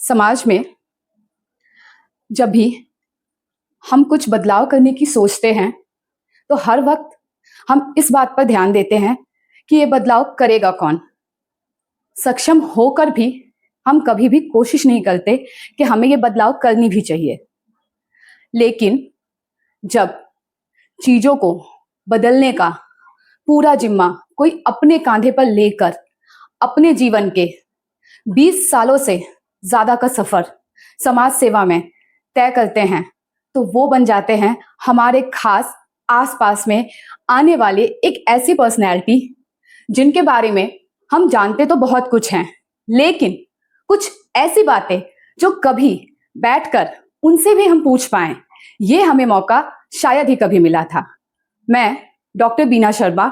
समाज में जब भी हम कुछ बदलाव करने की सोचते हैं तो हर वक्त हम इस बात पर ध्यान देते हैं कि ये बदलाव करेगा कौन। सक्षम होकर भी हम कभी भी कोशिश नहीं करते कि हमें ये बदलाव करनी भी चाहिए। लेकिन जब चीजों को बदलने का पूरा जिम्मा कोई अपने कांधे पर लेकर अपने जीवन के 20 सालों से ज्यादा का सफर समाज सेवा में तय करते हैं तो वो बन जाते हैं हमारे खास आसपास में आने वाले एक ऐसी पर्सनैलिटी जिनके बारे में हम जानते तो बहुत कुछ हैं, लेकिन कुछ ऐसी बातें जो कभी बैठकर उनसे भी हम पूछ पाए, ये हमें मौका शायद ही कभी मिला था। मैं डॉक्टर बीना शर्मा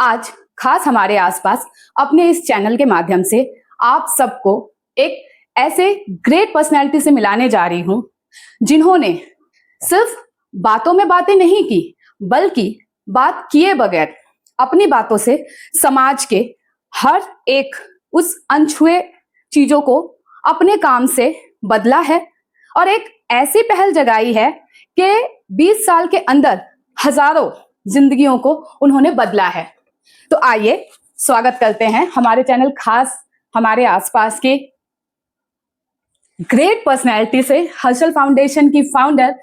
आज खास हमारे आसपास अपने इस चैनल के माध्यम से आप सबको एक ऐसे ग्रेट पर्सनैलिटी से मिलाने जा रही हूं जिन्होंने सिर्फ बातों में बातें नहीं की बल्कि बात किए बगैर अपनी बातों से समाज के हर एक उस अनछुए चीजों को अपने काम से बदला है और एक ऐसी पहल जगाई है कि 20 साल के अंदर हजारों जिंदगियों को उन्होंने बदला है। तो आइए स्वागत करते हैं हमारे चैनल खास हमारे आसपास के ग्रेट पर्सनैलिटी से, हर्षल फाउंडेशन की फाउंडर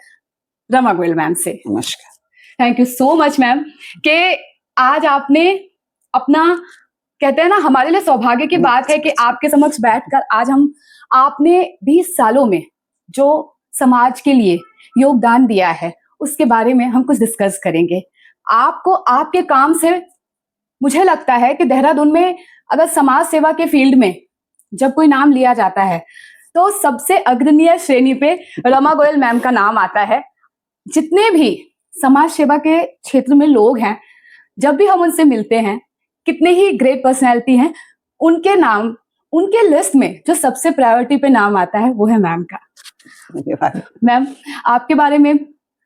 रमा गोयल मैम से। नमस्कार। Thank you so much ma'am कि आज आपने अपना, कहते हैं ना, हमारे लिए सौभाग्य की बात है कि आपके समक्ष बैठकर आज हम आपने 20 सालों में जो समाज के लिए योगदान दिया है उसके बारे में हम कुछ डिस्कस करेंगे। आपको आपके काम से मुझे लगता है कि देहरादून में अगर समाज सेवा के फील्ड में जब कोई नाम लिया जाता है तो सबसे अग्रणीय श्रेणी पे रमा गोयल मैम का नाम आता है। जितने भी समाज सेवा के क्षेत्र में लोग हैं, जब भी हम उनसे मिलते हैं, कितने ही ग्रेट पर्सनैलिटी हैं, उनके नाम, उनके लिस्ट में जो सबसे प्रायोरिटी पे नाम आता है वो है मैम का। मैम, आपके बारे में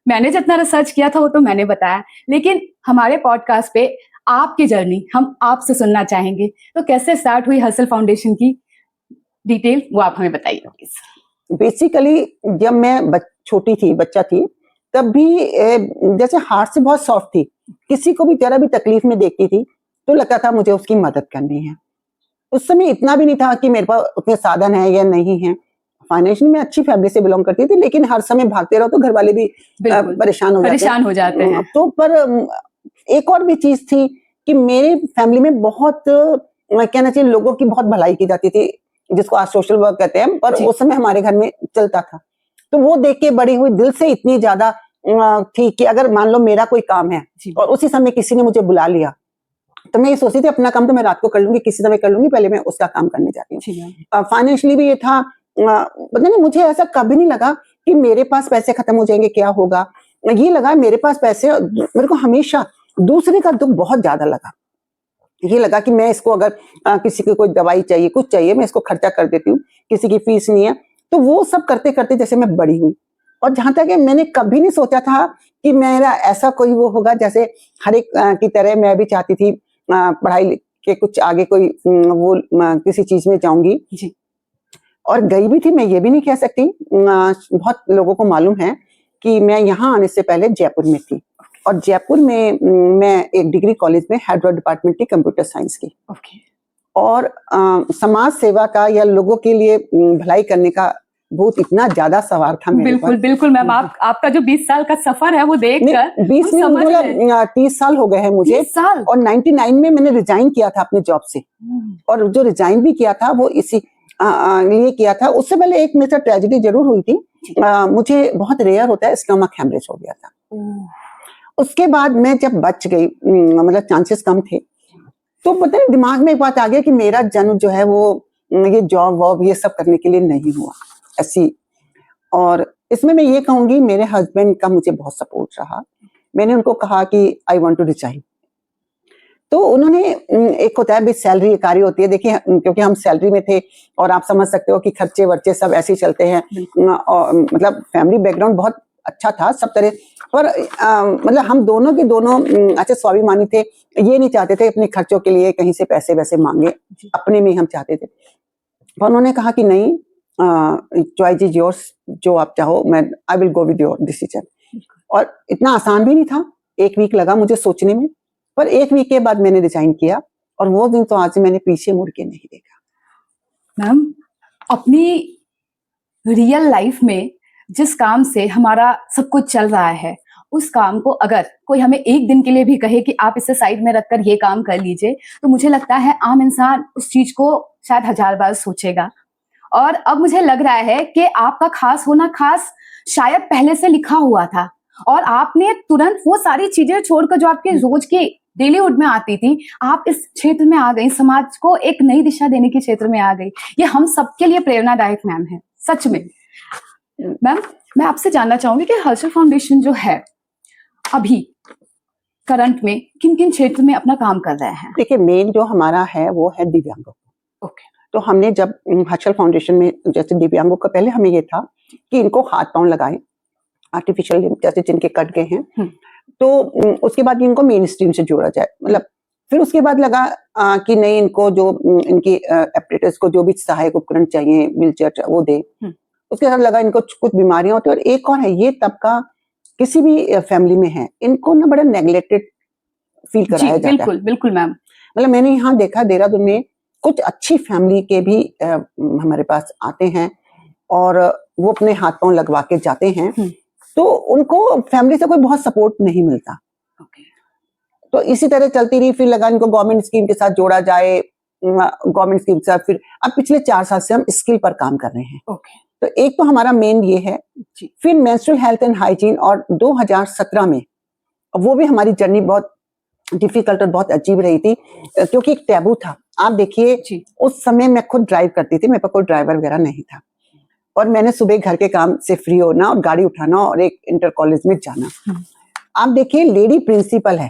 मैंने जितना रिसर्च किया था वो तो मैंने बताया, लेकिन हमारे पॉडकास्ट पे आपकी जर्नी हम आपसे सुनना चाहेंगे। तो कैसे स्टार्ट हुई हर्षल फाउंडेशन की डिटेल, वो आप हमें बताइए प्लीज। बेसिकली जब मैं छोटी थी, बच्चा थी, तब भी जैसे हार्ट से बहुत सॉफ्ट थी, किसी को भी जरा भी तकलीफ में देखती थी तो लगता था मुझे उसकी मदद करनी है। उस समय इतना भी नहीं था कि मेरे पास उतने साधन है या नहीं है। फाइनेंशियल में अच्छी फैमिली से बिलोंग करती थी, लेकिन हर समय भागते रहो तो घर वाले भी परेशान हो जाते हैं। तो पर एक और भी चीज थी कि मेरे फैमिली में बहुत, कहना चाहिए, लोगों की बहुत भलाई की जाती थी, जिसको आज सोशल वर्क कहते हैं, पर उस समय हमारे घर में चलता था। तो वो देख के बड़ी हुई, दिल से इतनी ज्यादा थी कि अगर मान लो मेरा कोई काम है और उसी समय किसी ने मुझे बुला लिया तो मैं ये सोचती थी अपना काम तो मैं रात को कर लूंगी, किसी समय कर लूंगी, पहले मैं उसका काम करने जाती हूँ। फाइनेंशियली भी ये था, पता नहीं, मुझे ऐसा कभी नहीं लगा कि मेरे पास पैसे खत्म हो जाएंगे, क्या होगा। ये लगा मेरे पास पैसे, मेरे को हमेशा दूसरे का दुख बहुत ज्यादा लगा। ये लगा कि मैं इसको, अगर किसी को कोई दवाई चाहिए, कुछ चाहिए, मैं इसको खर्चा कर देती हूँ, किसी की फीस नहीं है। तो वो सब करते करते जैसे मैं बड़ी हुई, और जहां तक मैंने कभी नहीं सोचा था कि मेरा ऐसा कोई वो होगा। जैसे हर एक की तरह मैं भी चाहती थी पढ़ाई के कुछ आगे कोई वो किसी चीज में जाऊंगी जी, और गई भी थी। मैं ये भी नहीं कह सकती, बहुत लोगों को मालूम है कि मैं यहाँ आने से पहले जयपुर में थी, और जयपुर में मैं एक डिग्री कॉलेज में हेड डिपार्टमेंट थी कंप्यूटर साइंस की। और समाज सेवा का या लोगों के लिए भलाई करने का बहुत इतना ज्यादा सवार था मेरे बिल्कुल पास। बिल्कुल मैम, आपका जो 20 साल का सफर है वो देखकर 20 नहीं, मतलब 30 साल हो गए हैं मुझे। 30 साल? और 99 में मैंने रिजाइन किया था अपने जॉब से, और जो रिजाइन भी किया था वो इसी लिए किया था। उससे पहले एक मेरे साथ ट्रेजेडी जरूर हुई थी। मुझे बहुत रेयर होता है, स्टमक हेमरेज हो गया था। उसके बाद मैं जब बच गई, मतलब चांसेस कम थे, तो पता नहीं दिमाग में एक बात आ गया कि मेरा जन्म जो है वो ये जॉब वॉब ये सब करने के लिए नहीं हुआ ऐसी। और इसमें मैं ये कहूंगी, मेरे हस्बैंड का मुझे बहुत सपोर्ट रहा। मैंने उनको कहा कि आई वांट टू रिजाइन, तो उन्होंने, एक होता है भी सैलरी कार्य होती है, देखिए, क्योंकि हम सैलरी में थे और आप समझ सकते हो कि खर्चे वर्चे सब ऐसे ही चलते हैं, और मतलब फैमिली बैकग्राउंड बहुत अच्छा था सब तरह, पर मतलब हम दोनों के दोनों अच्छे स्वाभिमानी थे। ये नहीं चाहते थे अपने खर्चों के लिए कहीं से पैसे वैसे मांगे, अपने में हम चाहते थे। पर उन्होंने कहा कि नहीं, चॉइस इज योर्स, जो आप चाहो, मैं I will go with your decision. और इतना आसान भी नहीं था, 1 वीक लगा मुझे सोचने में, पर 1 वीक के बाद मैंने रिजाइन किया और वो दिन तो आज से मैंने पीछे मुड़ के नहीं देखा। मैम, अपनी रियल लाइफ में जिस काम से हमारा सब कुछ चल रहा है, उस काम को अगर कोई हमें एक दिन के लिए भी कहे कि आप इसे साइड में रखकर ये काम कर लीजिए, तो मुझे लगता है आम इंसान उस चीज को शायद 1000 बार सोचेगा। और अब मुझे लग रहा है कि आपका खास होना खास शायद पहले से लिखा हुआ था, और आपने तुरंत वो सारी चीजें छोड़कर जो आपके रोज की डेलीवुड में आती थी, आप इस क्षेत्र में आ गई, समाज को एक नई दिशा देने के क्षेत्र में आ गई। ये हम सबके लिए प्रेरणादायक मैम है, सच में। मैम, मैं आपसे जानना चाहूंगी कि हर्षल फाउंडेशन जो है अभी करंट में किन किन क्षेत्र में अपना काम कर रहे हैं? देखिए, मेन जो हमारा है वो है दिव्यांगों। ओके। तो हमने जब हर्षल फाउंडेशन में, जैसे दिव्यांगों का पहले हमें ये था कि इनको हाथ पांव लगाएं, आर्टिफिशियल जैसे जिनके कट गए हैं, तो उसके बाद इनको मेन स्ट्रीम से जोड़ा जाए। मतलब फिर उसके बाद लगा कि नहीं, इनको जो इनकी एपरेटर्स को जो भी सहायक उपकरण चाहिए, व्हीलचेयर, वो दे। उसके बाद लगा इनको कुछ बीमारियां होती है, और एक और है, ये तबका किसी भी फैमिली में है, इनको ना बड़ा नेग्लेक्टेड फील कराया जाता है। बिल्कुल बिल्कुल मैम। मतलब मैंने यहाँ देखा देहरादून में कुछ अच्छी फैमिली के भी हमारे पास आते हैं और वो अपने हाथ पांव लगवा के जाते हैं, तो उनको फैमिली से कोई बहुत सपोर्ट नहीं मिलता। तो इसी तरह चलती रही, फिर लगा इनको गवर्नमेंट स्कीम के साथ जोड़ा जाए, गवर्नमेंट स्कीम के साथ। फिर अब पिछले 4 साल से हम स्किल पर काम कर रहे हैं। तो एक तो हमारा मेन ये है। फिर मेंस्ट्रुअल हेल्थ एंड हाइजीन, और 2017 में वो भी हमारी जर्नी बहुत डिफिकल्ट और बहुत अजीब रही थी, क्योंकि एक टैबू था। आप देखिए, उस समय मैं खुद ड्राइव करती थी, मेरे पास कोई ड्राइवर वगैरह नहीं था, और मैंने सुबह घर के काम से फ्री होना और गाड़ी उठाना और एक इंटर कॉलेज में जाना। आप देखिए, लेडी प्रिंसिपल है,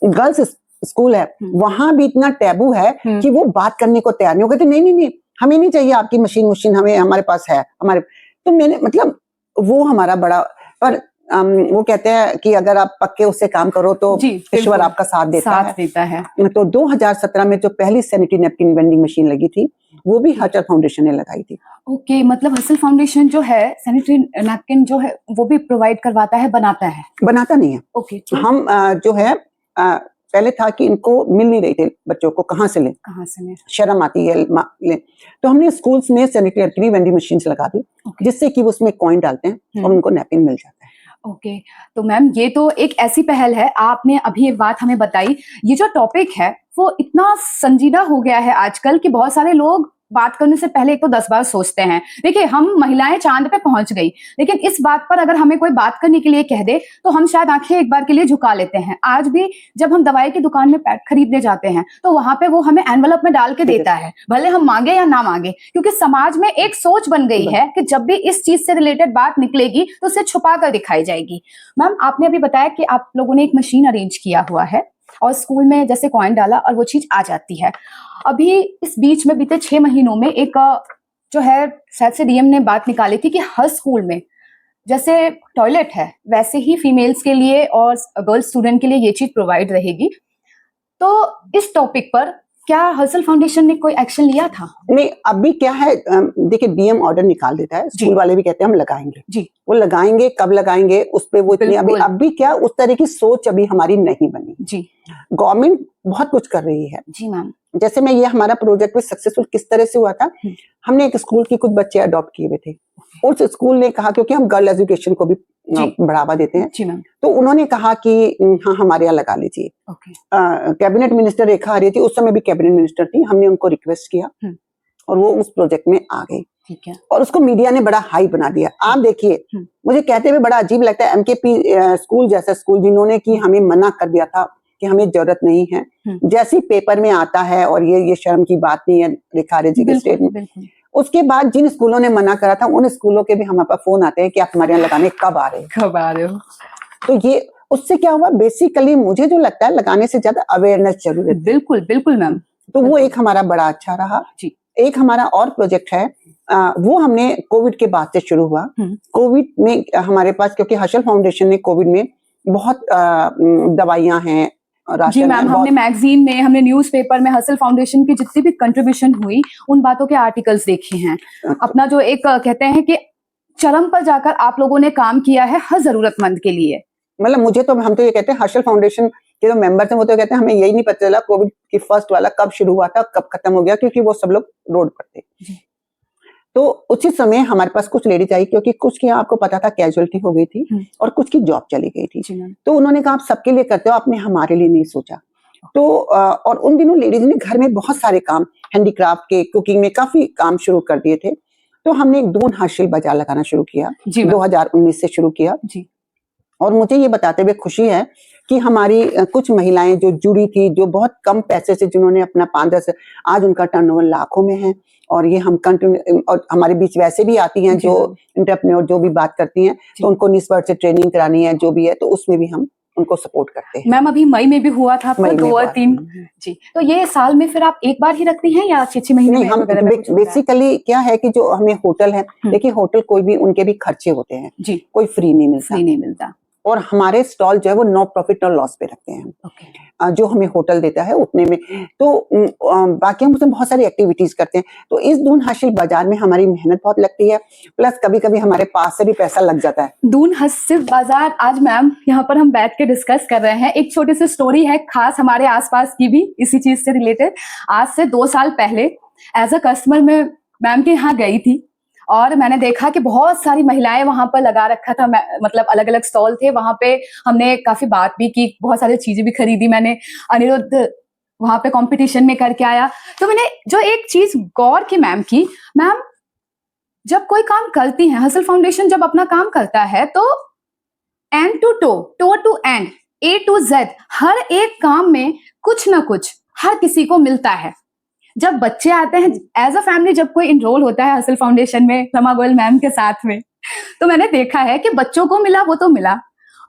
गर्ल्स स्कूल है, वहां भी इतना टैबू है कि वो बात करने को तैयार नहीं हो। कहते नहीं, हमें नहीं चाहिए आपकी मशीन, हमें हमारे पास है हमारे। तो मैंने, मतलब वो हमारा बड़ा, पर वो कहते हैं कि अगर आप पक्के उससे काम करो तो ईश्वर आपका साथ देता है। तो 2017 में जो पहली सैनिटरी नैपकिन वेंडिंग मशीन लगी थी, वो भी हर्षल फाउंडेशन ने लगाई थी। ओके, मतलब हर्षल फाउंडेशन जो है सैनिटरी नैपकिन जो है वो भी प्रोवाइड करवाता है, बनाता नहीं है। ओके। हम जो है, पहले था कि इनको मिल नहीं रही थे बच्चों को, कहाँ से लें, शर्म आती है ले। तो हमने स्कूल्स में सैनिटरी नैपकिन वेंडिंग मशीन लगा दी, जिससे कि वो उसमें कॉइन डालते हैं और उनको नैपकिन मिल जाता है। ओके। तो मैम, ये तो एक ऐसी पहल है, आपने अभी एक बात हमें बताई। ये जो टॉपिक है वो इतना संजीदा हो गया है आजकल कि बहुत सारे लोग बात करने से पहले एक तो 10 बार सोचते हैं। देखिए, हम महिलाएं चांद पे पहुंच गई, लेकिन इस बात पर अगर हमें कोई बात करने के लिए कह दे तो हम शायद आंखें एक बार के लिए झुका लेते हैं। आज भी जब हम दवाई की दुकान में पैड खरीदने जाते हैं तो वहां पे वो हमें एनवलप में डाल के देता है, भले हम मांगे या ना मांगे, क्योंकि समाज में एक सोच बन गई है कि जब भी इस चीज से रिलेटेड बात निकलेगी तो उसे छुपा कर दिखाई जाएगी। मैम, आपने अभी बताया कि आप लोगों ने एक मशीन अरेंज किया हुआ है और स्कूल में जैसे कॉइन डाला और वो चीज आ जाती है। अभी इस बीच में बीते 6 महीनों में एक जो है शायद से डीएम ने बात निकाली थी कि हर स्कूल में जैसे टॉयलेट है वैसे ही फीमेल्स के लिए और गर्ल्स स्टूडेंट के लिए ये चीज प्रोवाइड रहेगी। तो इस टॉपिक पर क्या हर्षल फाउंडेशन ने कोई एक्शन लिया था? नहीं, अभी क्या है, देखिए डीएम ऑर्डर निकाल देता है, स्कूल वाले भी कहते हैं हम लगाएंगे जी। वो लगाएंगे, कब लगाएंगे उस पे वो इतनी अभी क्या उस तरह की सोच अभी हमारी नहीं बनी जी। गवर्नमेंट बहुत कुछ कर रही है जी मैम। जैसे मैं, ये हमारा प्रोजेक्ट में सक्सेसफुल किस तरह से हुआ था, हमने एक स्कूल की कुछ बच्चे अडॉप्ट किए हुए थे। उस स्कूल ने कहा, क्योंकि हम गर्ल एजुकेशन को भी बढ़ावा देते हैं जी मैम, तो उन्होंने कहा कि हाँ हमारे यहाँ लगा लीजिए। कैबिनेट मिनिस्टर रेखा आ रही थी, उस समय भी कैबिनेट मिनिस्टर थी, हमने उनको रिक्वेस्ट किया और वो उस प्रोजेक्ट में आ गई। ठीक है। और उसको मीडिया ने बड़ा हाई बना दिया। आप देखिए, मुझे कहते हुए बड़ा अजीब लगता है, एमकेपी स्कूल जैसा स्कूल जिन्होंने कि हमें मना कर दिया था कि हमें जरूरत नहीं है, जैसी पेपर में आता है, और ये शर्म की बात नहीं है रेखा जी के स्टेटमेंट। उसके बाद जिन स्कूलों ने मना करा था उन स्कूलों के भी हमारे पास फोन आते हैं कि आप हमारे यहाँ लगाने कब आ रहे हो। तो ये उससे क्या हुआ, बेसिकली मुझे जो लगता है लगाने से ज्यादा अवेयरनेस जरूरत है। बिल्कुल बिल्कुल मैम। तो वो एक हमारा बड़ा अच्छा रहा जी। एक हमारा और प्रोजेक्ट है, वो हमने कोविड के बाद से शुरू हुआ। कोविड में हमारे पास, क्योंकि हर्षल फाउंडेशन ने कोविड में बहुत दवाइयां हैं, जी राशन मैम, बहुत। हमने मैगजीन में, हमने न्यूज़पेपर में हसल फाउंडेशन की जितनी भी कंट्रीब्यूशन हुई उन बातों के आर्टिकल्स देखे हैं। अपना जो एक कहते हैं कि चरम पर जाकर आप लोगों ने काम किया है हर जरूरतमंद के लिए। मतलब मुझे तो, हम तो ये कहते हैं हर्षल फाउंडेशन के जो मेंबर्स हैं वो तो कहते हैं हमें यही नहीं पता चला कोविड की फर्स्ट वाला कब शुरू हुआ था कब खत्म हो गया, क्योंकि वो सब लोग रोड पर थे। जी। तो उसी समय हमारे पास कुछ लेडीज आई, क्योंकि कुछ की आपको पता था कैजुअलिटी हो गई थी और कुछ की जॉब चली गई थी। जी मैम। तो उन्होंने कहा आप सबके लिए करते हो, आपने हमारे लिए नहीं सोचा। तो और उन दिनों लेडीज ने घर में बहुत सारे काम, हैंडीक्राफ्ट के, कुकिंग में काफी काम शुरू कर दिए थे। तो हमने एक दून हर्षल बाजार लगाना शुरू किया, जी मैम। 2019 से शुरू किया। जी। और मुझे ये बताते हुए खुशी है कि हमारी कुछ महिलाएं जो जुड़ी थी, जो बहुत कम पैसे से जिन्होंने अपना 5-10, आज उनका टर्नओवर लाखों में है। और ये हम कंटिन्यू, और हमारे बीच वैसे भी आती हैं जी जो मैम। एंटरप्रेन्योर जो भी बात करती हैं, जी। तो उनको निस्वार्थ से ट्रेनिंग करानी है जो भी है, तो उसमें भी हम उनको सपोर्ट करते हैं। मैम अभी मई में भी हुआ था आपका मई में 2 और हुआ। 3। जी, तो ये साल में फिर आप एक बार ही रखती हैं या 6-6 महीने नहीं, में हम वगैरह में कुछ होता है? बेसिकली क्या है कि जो हमें होटल है, देखिए होटल कोई भी, उनके भी खर्चे होते हैं, जी। कोई फ्री नहीं मिलता। फ्री नहीं मिलता। और हमारे स्टॉल जो है वो नो प्रॉफिट नो लॉस पे रखते हैं। ओके। जो हमें होटल देता है उतने में। तो बाकी हम उसमें बहुत सारी एक्टिविटीज करते हैं। तो इस दून हासिल बाजार में हमारी मेहनत बहुत लगती है, प्लस कभी-कभी हमारे पास से भी पैसा लग जाता है। दून हसिल बाजार आज मैम यहाँ पर हम बैठ के डिस्कस कर रहे हैं। एक छोटी सी स्टोरी है खास हमारे आसपास की भी इसी चीज से रिलेटेड। आज से 2 साल पहले एज अ कस्टमर मैं मैम के यहाँ गई थी और मैंने देखा कि बहुत सारी महिलाएं वहां पर लगा रखा था, मतलब अलग अलग स्टॉल थे वहां पे। हमने काफी बात भी की, बहुत सारी चीजें भी खरीदी। मैंने अनिरुद्ध वहां पे कंपटीशन में करके आया। तो मैंने जो एक चीज गौर की मैम की, मैम जब कोई काम करती है, हसल फाउंडेशन जब अपना काम करता है तो end to toe to end, A to Z, हर एक काम में कुछ ना कुछ हर किसी को मिलता है। जब बच्चे आते हैं एज अ फैमिली, जब कोई इनरोल होता है हसल फाउंडेशन में रमा गोयल मैम के साथ में, तो मैंने देखा है कि बच्चों को मिला वो तो मिला,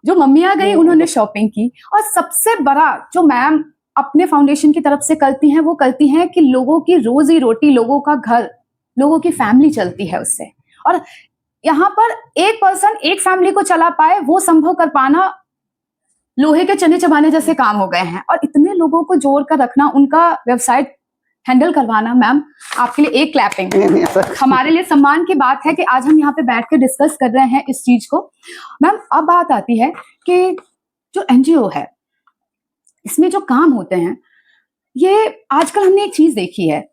जो मम्मियां गई उन्होंने शॉपिंग की। और सबसे बड़ा जो मैम अपने फाउंडेशन की तरफ से करती हैं वो करती हैं कि लोगों की रोजी रोटी, लोगों का घर, लोगों की फैमिली चलती है उससे। और यहाँ पर एक पर्सन एक फैमिली को चला पाए वो संभव कर पाना लोहे के चने चबाने जैसे काम हो गए हैं। और इतने लोगों को जोड़ कर रखना, उनका व्यवसाय हैंडल करवाना, मैम आपके लिए एक क्लैपिंग। हमारे लिए सम्मान की बात है कि आज हम यहाँ पे बैठ के डिस्कस कर रहे हैं इस चीज को। मैम अब बात आती है कि जो एनजीओ है इसमें जो काम होते हैं, ये आजकल हमने एक चीज देखी है,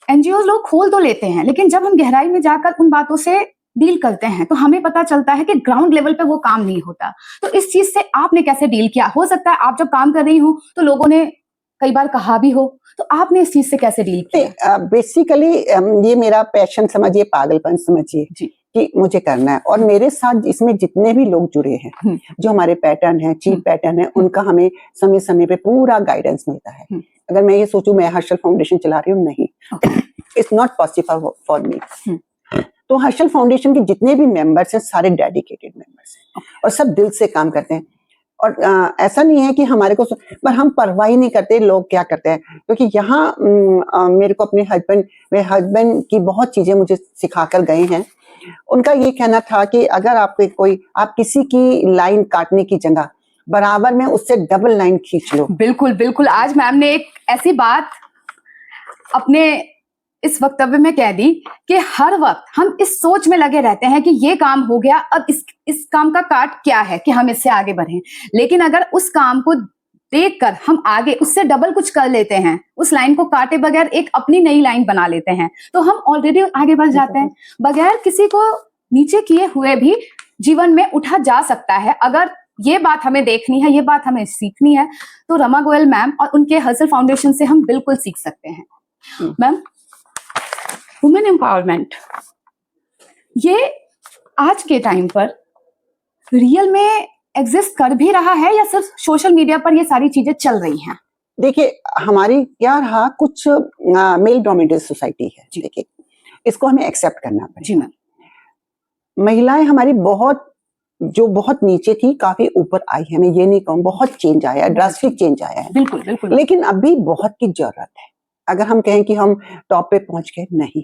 एनजीओ लोग खोल तो लेते हैं लेकिन जब हम गहराई में जाकर उन बातों से डील करते हैं तो हमें पता चलता है कि ग्राउंड लेवल पे वो काम नहीं होता। तो इस चीज से आपने कैसे डील किया? हो सकता है आप जब काम कर रही हो तो लोगों ने कई बार कहा भी हो, तो आपने इस चीज से कैसे डील किया? बेसिकली ये मेरा पैशन समझिए, पागलपन समझिए कि मुझे करना है। और मेरे साथ इसमें जितने भी लोग जुड़े हैं, जो हमारे पैटर्न है, चीफ पैटर्न है, उनका हमें समय समय पे पूरा गाइडेंस मिलता है। अगर मैं ये सोचूं मैं हर्षल फाउंडेशन चला रही हूँ, नहीं, it's not possible for me. तो हर्षल फाउंडेशन के जितने भी मेंबर्स हैं सारे डेडिकेटेड मेंबर्स हैं और सब दिल से काम करते हैं। और ऐसा नहीं है कि हमारे को, पर हम परवाह नहीं करते लोग क्या करते हैं, क्योंकि यहाँ मेरे को अपने मेरे हस्बैंड की बहुत चीजें मुझे सिखाकर गए हैं। उनका ये कहना था कि अगर आप किसी की लाइन काटने की जगह बराबर में उससे डबल लाइन खींच लो। बिल्कुल बिल्कुल, आज मैम ने एक ऐसी बात अपने इस वक्तव्य में कह दी कि हर वक्त हम इस सोच में लगे रहते हैं कि ये काम हो गया, अब इस काम का काट क्या है कि हम इससे आगे बढ़ें। लेकिन अगर उस काम को देखकर हम आगे उससे डबल कुछ कर लेते हैं, उस लाइन को काटे बगैर एक अपनी नई लाइन बना लेते हैं, तो हम ऑलरेडी आगे बढ़ जाते हैं। बगैर किसी को नीचे किए हुए भी जीवन में उठा जा सकता है। अगर ये बात हमें देखनी है, ये बात हमें सीखनी है, तो रमा गोयल मैम और उनके हसल फाउंडेशन से हम बिल्कुल सीख सकते हैं। मैम, वुमेन एम्पावरमेंट ये आज के टाइम पर रियल में एग्जिस्ट कर भी रहा है या सिर्फ सोशल मीडिया पर ये सारी चीजें चल रही हैं? देखिए, हमारी क्या रहा, कुछ मेल डोमिनेटेड सोसाइटी है, देखिए इसको हमें एक्सेप्ट करना पड़ेगा। जी मैम। महिलाएं हमारी बहुत नीचे थी, काफी ऊपर आई है। मैं ये नहीं कहूँ, बहुत चेंज आया है, ड्रास्टिक चेंज आया है। बिल्कुल बिल्कुल। लेकिन अभी बहुत की जरूरत है। अगर हम कहें कि हम टॉप पे पहुंच गए, नहीं,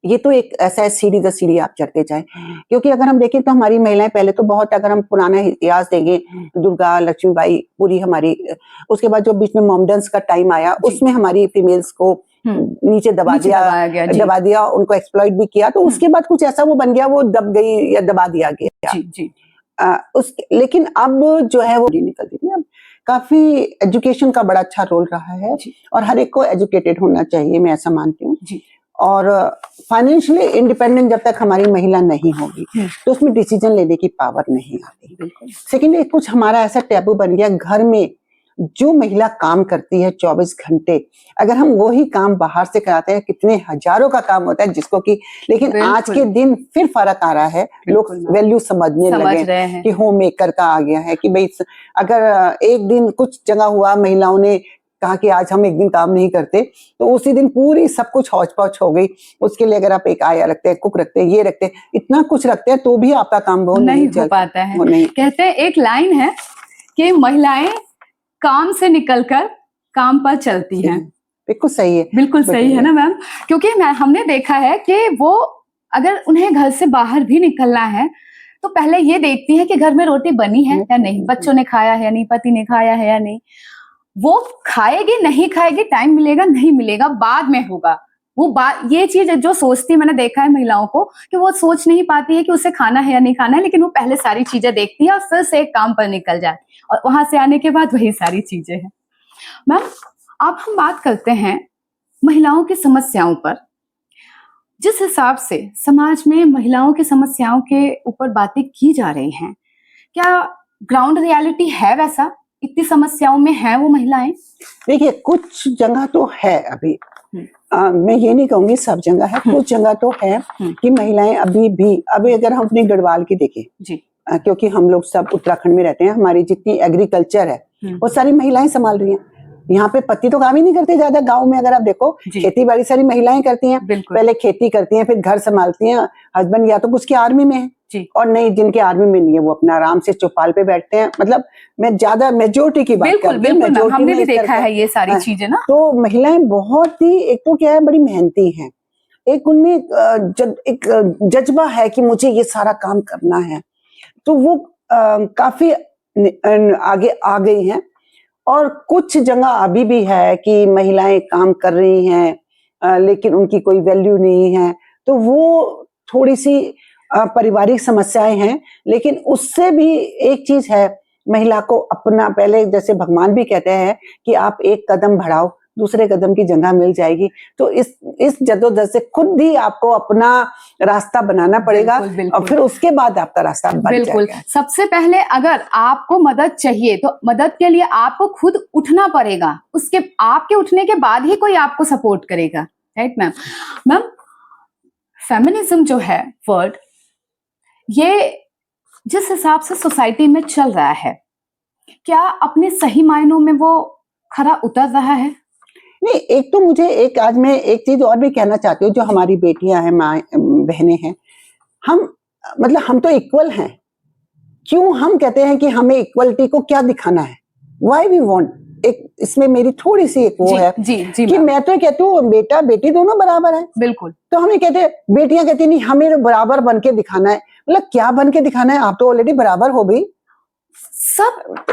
ये तो एक ऐसा है, सीढ़ी दर सीढ़ी आप चढ़ते जाए। क्योंकि अगर हम देखें तो हमारी महिलाएं पहले तो बहुत, अगर हम पुराना इतिहास देंगे, दुर्गा लक्ष्मीबाई पूरी हमारी, उसके बाद जो बीच में मोमडन्स का टाइम आया उसमें हमारी फीमेल्स को नीचे दबा दिया, उनको एक्सप्लॉइट भी किया, तो उसके बाद कुछ ऐसा वो बन गया, वो दब गई या दबा दिया गया। लेकिन अब जो है वो निकल रही है। अब काफी एजुकेशन का बड़ा अच्छा रोल रहा है और हर एक को एजुकेटेड होना चाहिए, मैं ऐसा मानती हूँ। और फाइनेंशियली इंडिपेंडेंट जब तक हमारी महिला नहीं होगी तो उसमें डिसीजन लेने की पावर नहीं आती। सेकेंड, एक कुछ हमारा ऐसा टैबू बन गया, घर में जो महिला काम करती है 24 घंटे, अगर हम वही काम बाहर से कराते हैं, कितने हजारों का काम होता है जिसको कि, लेकिन आज के दिन फिर फर्क आ रहा है, लोग वैल्यू समझने लगे कि होम मेकर का आ गया है कि भाई अगर एक दिन कुछ जगह हुआ, महिलाओं ने कहा कि आज हम एक दिन काम नहीं करते, तो उसी दिन पूरी सब कुछ हौच पौच हो गई। उसके लिए अगर आप एक आया रखते हैं, कुक रखते हैं, ये रखते हैं, इतना कुछ रखते हैं, तो भी आपका काम वो नहीं हो पाता है। नहीं। कहते हैं, एक लाइन है कि महिलाएं काम से निकलकर काम पर चलती हैं। बिल्कुल सही है, बिल्कुल सही है ना मैम, क्योंकि हमने देखा है कि वो अगर उन्हें घर से बाहर भी निकलना है तो पहले ये देखती है कि घर में रोटी बनी है या नहीं, बच्चों ने खाया है या नहीं, पति ने खाया है या नहीं। वो खाएगी नहीं खाएगी, टाइम मिलेगा नहीं मिलेगा, बाद में होगा वो बात। ये चीज जो सोचती, मैंने देखा है महिलाओं को कि वो सोच नहीं पाती है कि उसे खाना है या नहीं खाना है, लेकिन वो पहले सारी चीजें देखती है और फिर से एक काम पर निकल जाए और वहां से आने के बाद वही सारी चीजें हैं। मैम, अब हम बात करते हैं महिलाओं की समस्याओं पर। जिस हिसाब से समाज में महिलाओं की समस्याओं के ऊपर बातें की जा रही हैं, क्या ग्राउंड रियलिटी है वैसा? इतनी समस्याओं में है वो महिलाएं? देखिए, कुछ जगह तो है अभी, मैं ये नहीं कहूंगी सब जगह है, कुछ जगह तो है कि महिलाएं अभी भी, अभी अगर हम अपने गढ़वाल की देखें जी, क्योंकि हम लोग सब उत्तराखंड में रहते हैं, हमारी जितनी एग्रीकल्चर है वो सारी महिलाएं संभाल रही हैं। यहाँ पे पति तो काम ही नहीं करते ज्यादा, गांव में अगर आप देखो खेती बाड़ी सारी महिलाएं करती हैं, पहले खेती करती हैं, फिर घर संभालती हैं। हस्बैंड या तो कुछ की आर्मी में है और नहीं, जिनके आर्मी में नहीं है वो अपना आराम से चौपाल पे बैठते हैं। मतलब मैं ज्यादा मेजोरिटी की बात करती हूँ, हमने भी देखा है ये सारी चीजें ना। तो महिलाएं बहुत ही, एक तो क्या है, बड़ी मेहनती हैं, एक उनमें एक जज्बा है कि मुझे ये सारा काम करना है, तो वो काफी आगे आ गई हैं। और कुछ जगह अभी भी है कि महिलाएं काम कर रही हैं लेकिन उनकी कोई वैल्यू नहीं है, तो वो थोड़ी सी पारिवारिक समस्याएं हैं। लेकिन उससे भी एक चीज है, महिला को अपना, पहले जैसे भगवान भी कहते हैं कि आप एक कदम बढ़ाओ, दूसरे कदम की जगह मिल जाएगी। तो इस जद्दोजहद से खुद ही आपको अपना रास्ता बनाना पड़ेगा, और फिर उसके बाद आपका रास्ता बन जाएगा। सबसे पहले अगर आपको मदद चाहिए तो मदद के लिए आपको खुद उठना पड़ेगा, उसके आपके उठने के बाद ही कोई आपको सपोर्ट करेगा। Right ma'am. मैम, फेमिनिज्म जो है वर्ड, ये जिस हिसाब से सोसाइटी में चल रहा है, क्या अपने सही मायनों में वो खरा उतर रहा है? नहीं, एक तो मुझे एक, आज मैं एक चीज और भी कहना चाहती हूँ, जो हमारी बेटियां हैं, माँ बहनें हैं, हम तो इक्वल हैं। क्यों हम कहते हैं कि हमें इक्वलिटी को क्या दिखाना है? वाई वी वॉन्ट, एक इसमें मेरी थोड़ी सी एक वो है कि मैं तो कहती हूँ बेटा बेटी दोनों बराबर है। बिल्कुल। तो हमें कहते हैं, बेटियां कहती नहीं हमें बराबर बन के दिखाना है। मतलब क्या बन के दिखाना है? आप तो ऑलरेडी बराबर हो गई।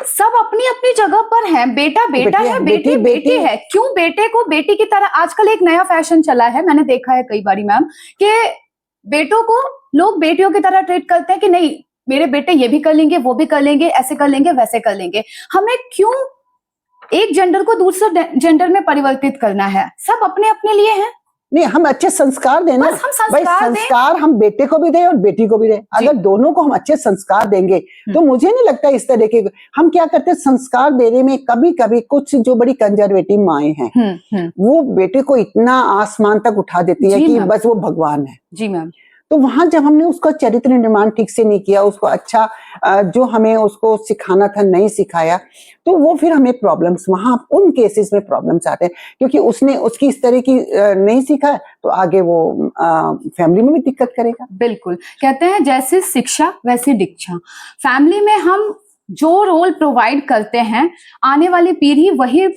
सब अपनी अपनी जगह पर हैं। बेटा बेटा है, बेटी बेटी है। क्यों बेटे को बेटी की तरह? आजकल एक नया फैशन चला है, मैंने देखा है कई बारी मैम, कि बेटों को लोग बेटियों की तरह ट्रीट करते हैं कि नहीं मेरे बेटे ये भी कर लेंगे, वो भी कर लेंगे, ऐसे कर लेंगे, वैसे कर लेंगे। हमें क्यों एक जेंडर को दूसरे जेंडर में परिवर्तित करना है? सब अपने अपने लिए हैं। नहीं, हम अच्छे संस्कार देना, भाई संस्कार हम बेटे को भी दें और बेटी को भी दें। अगर दोनों को हम अच्छे संस्कार देंगे तो मुझे नहीं लगता इस तरह के, हम क्या करते हैं संस्कार देने में, कभी कभी कुछ जो बड़ी कंजर्वेटिव माएं हैं वो बेटे को इतना आसमान तक उठा देती है कि बस वो भगवान है। जी मैम। तो वहां जब हमने उसका चरित्र निर्माण ठीक से नहीं किया, उसको अच्छा जो हमें उसको सिखाना था नहीं सिखाया, तो वो फिर हमें प्रॉब्लम्स, वहां उन केसेस में प्रॉब्लम्स आते हैं, क्योंकि उसने उसकी इस तरह की नहीं सीखा तो आगे वो फैमिली में भी दिक्कत करेगा। बिल्कुल। कहते हैं जैसे शिक्षा वैसी दीक्षा। फैमिली में हम जो रोल प्रोवाइड करते हैं, आने वाली पीढ़ी वही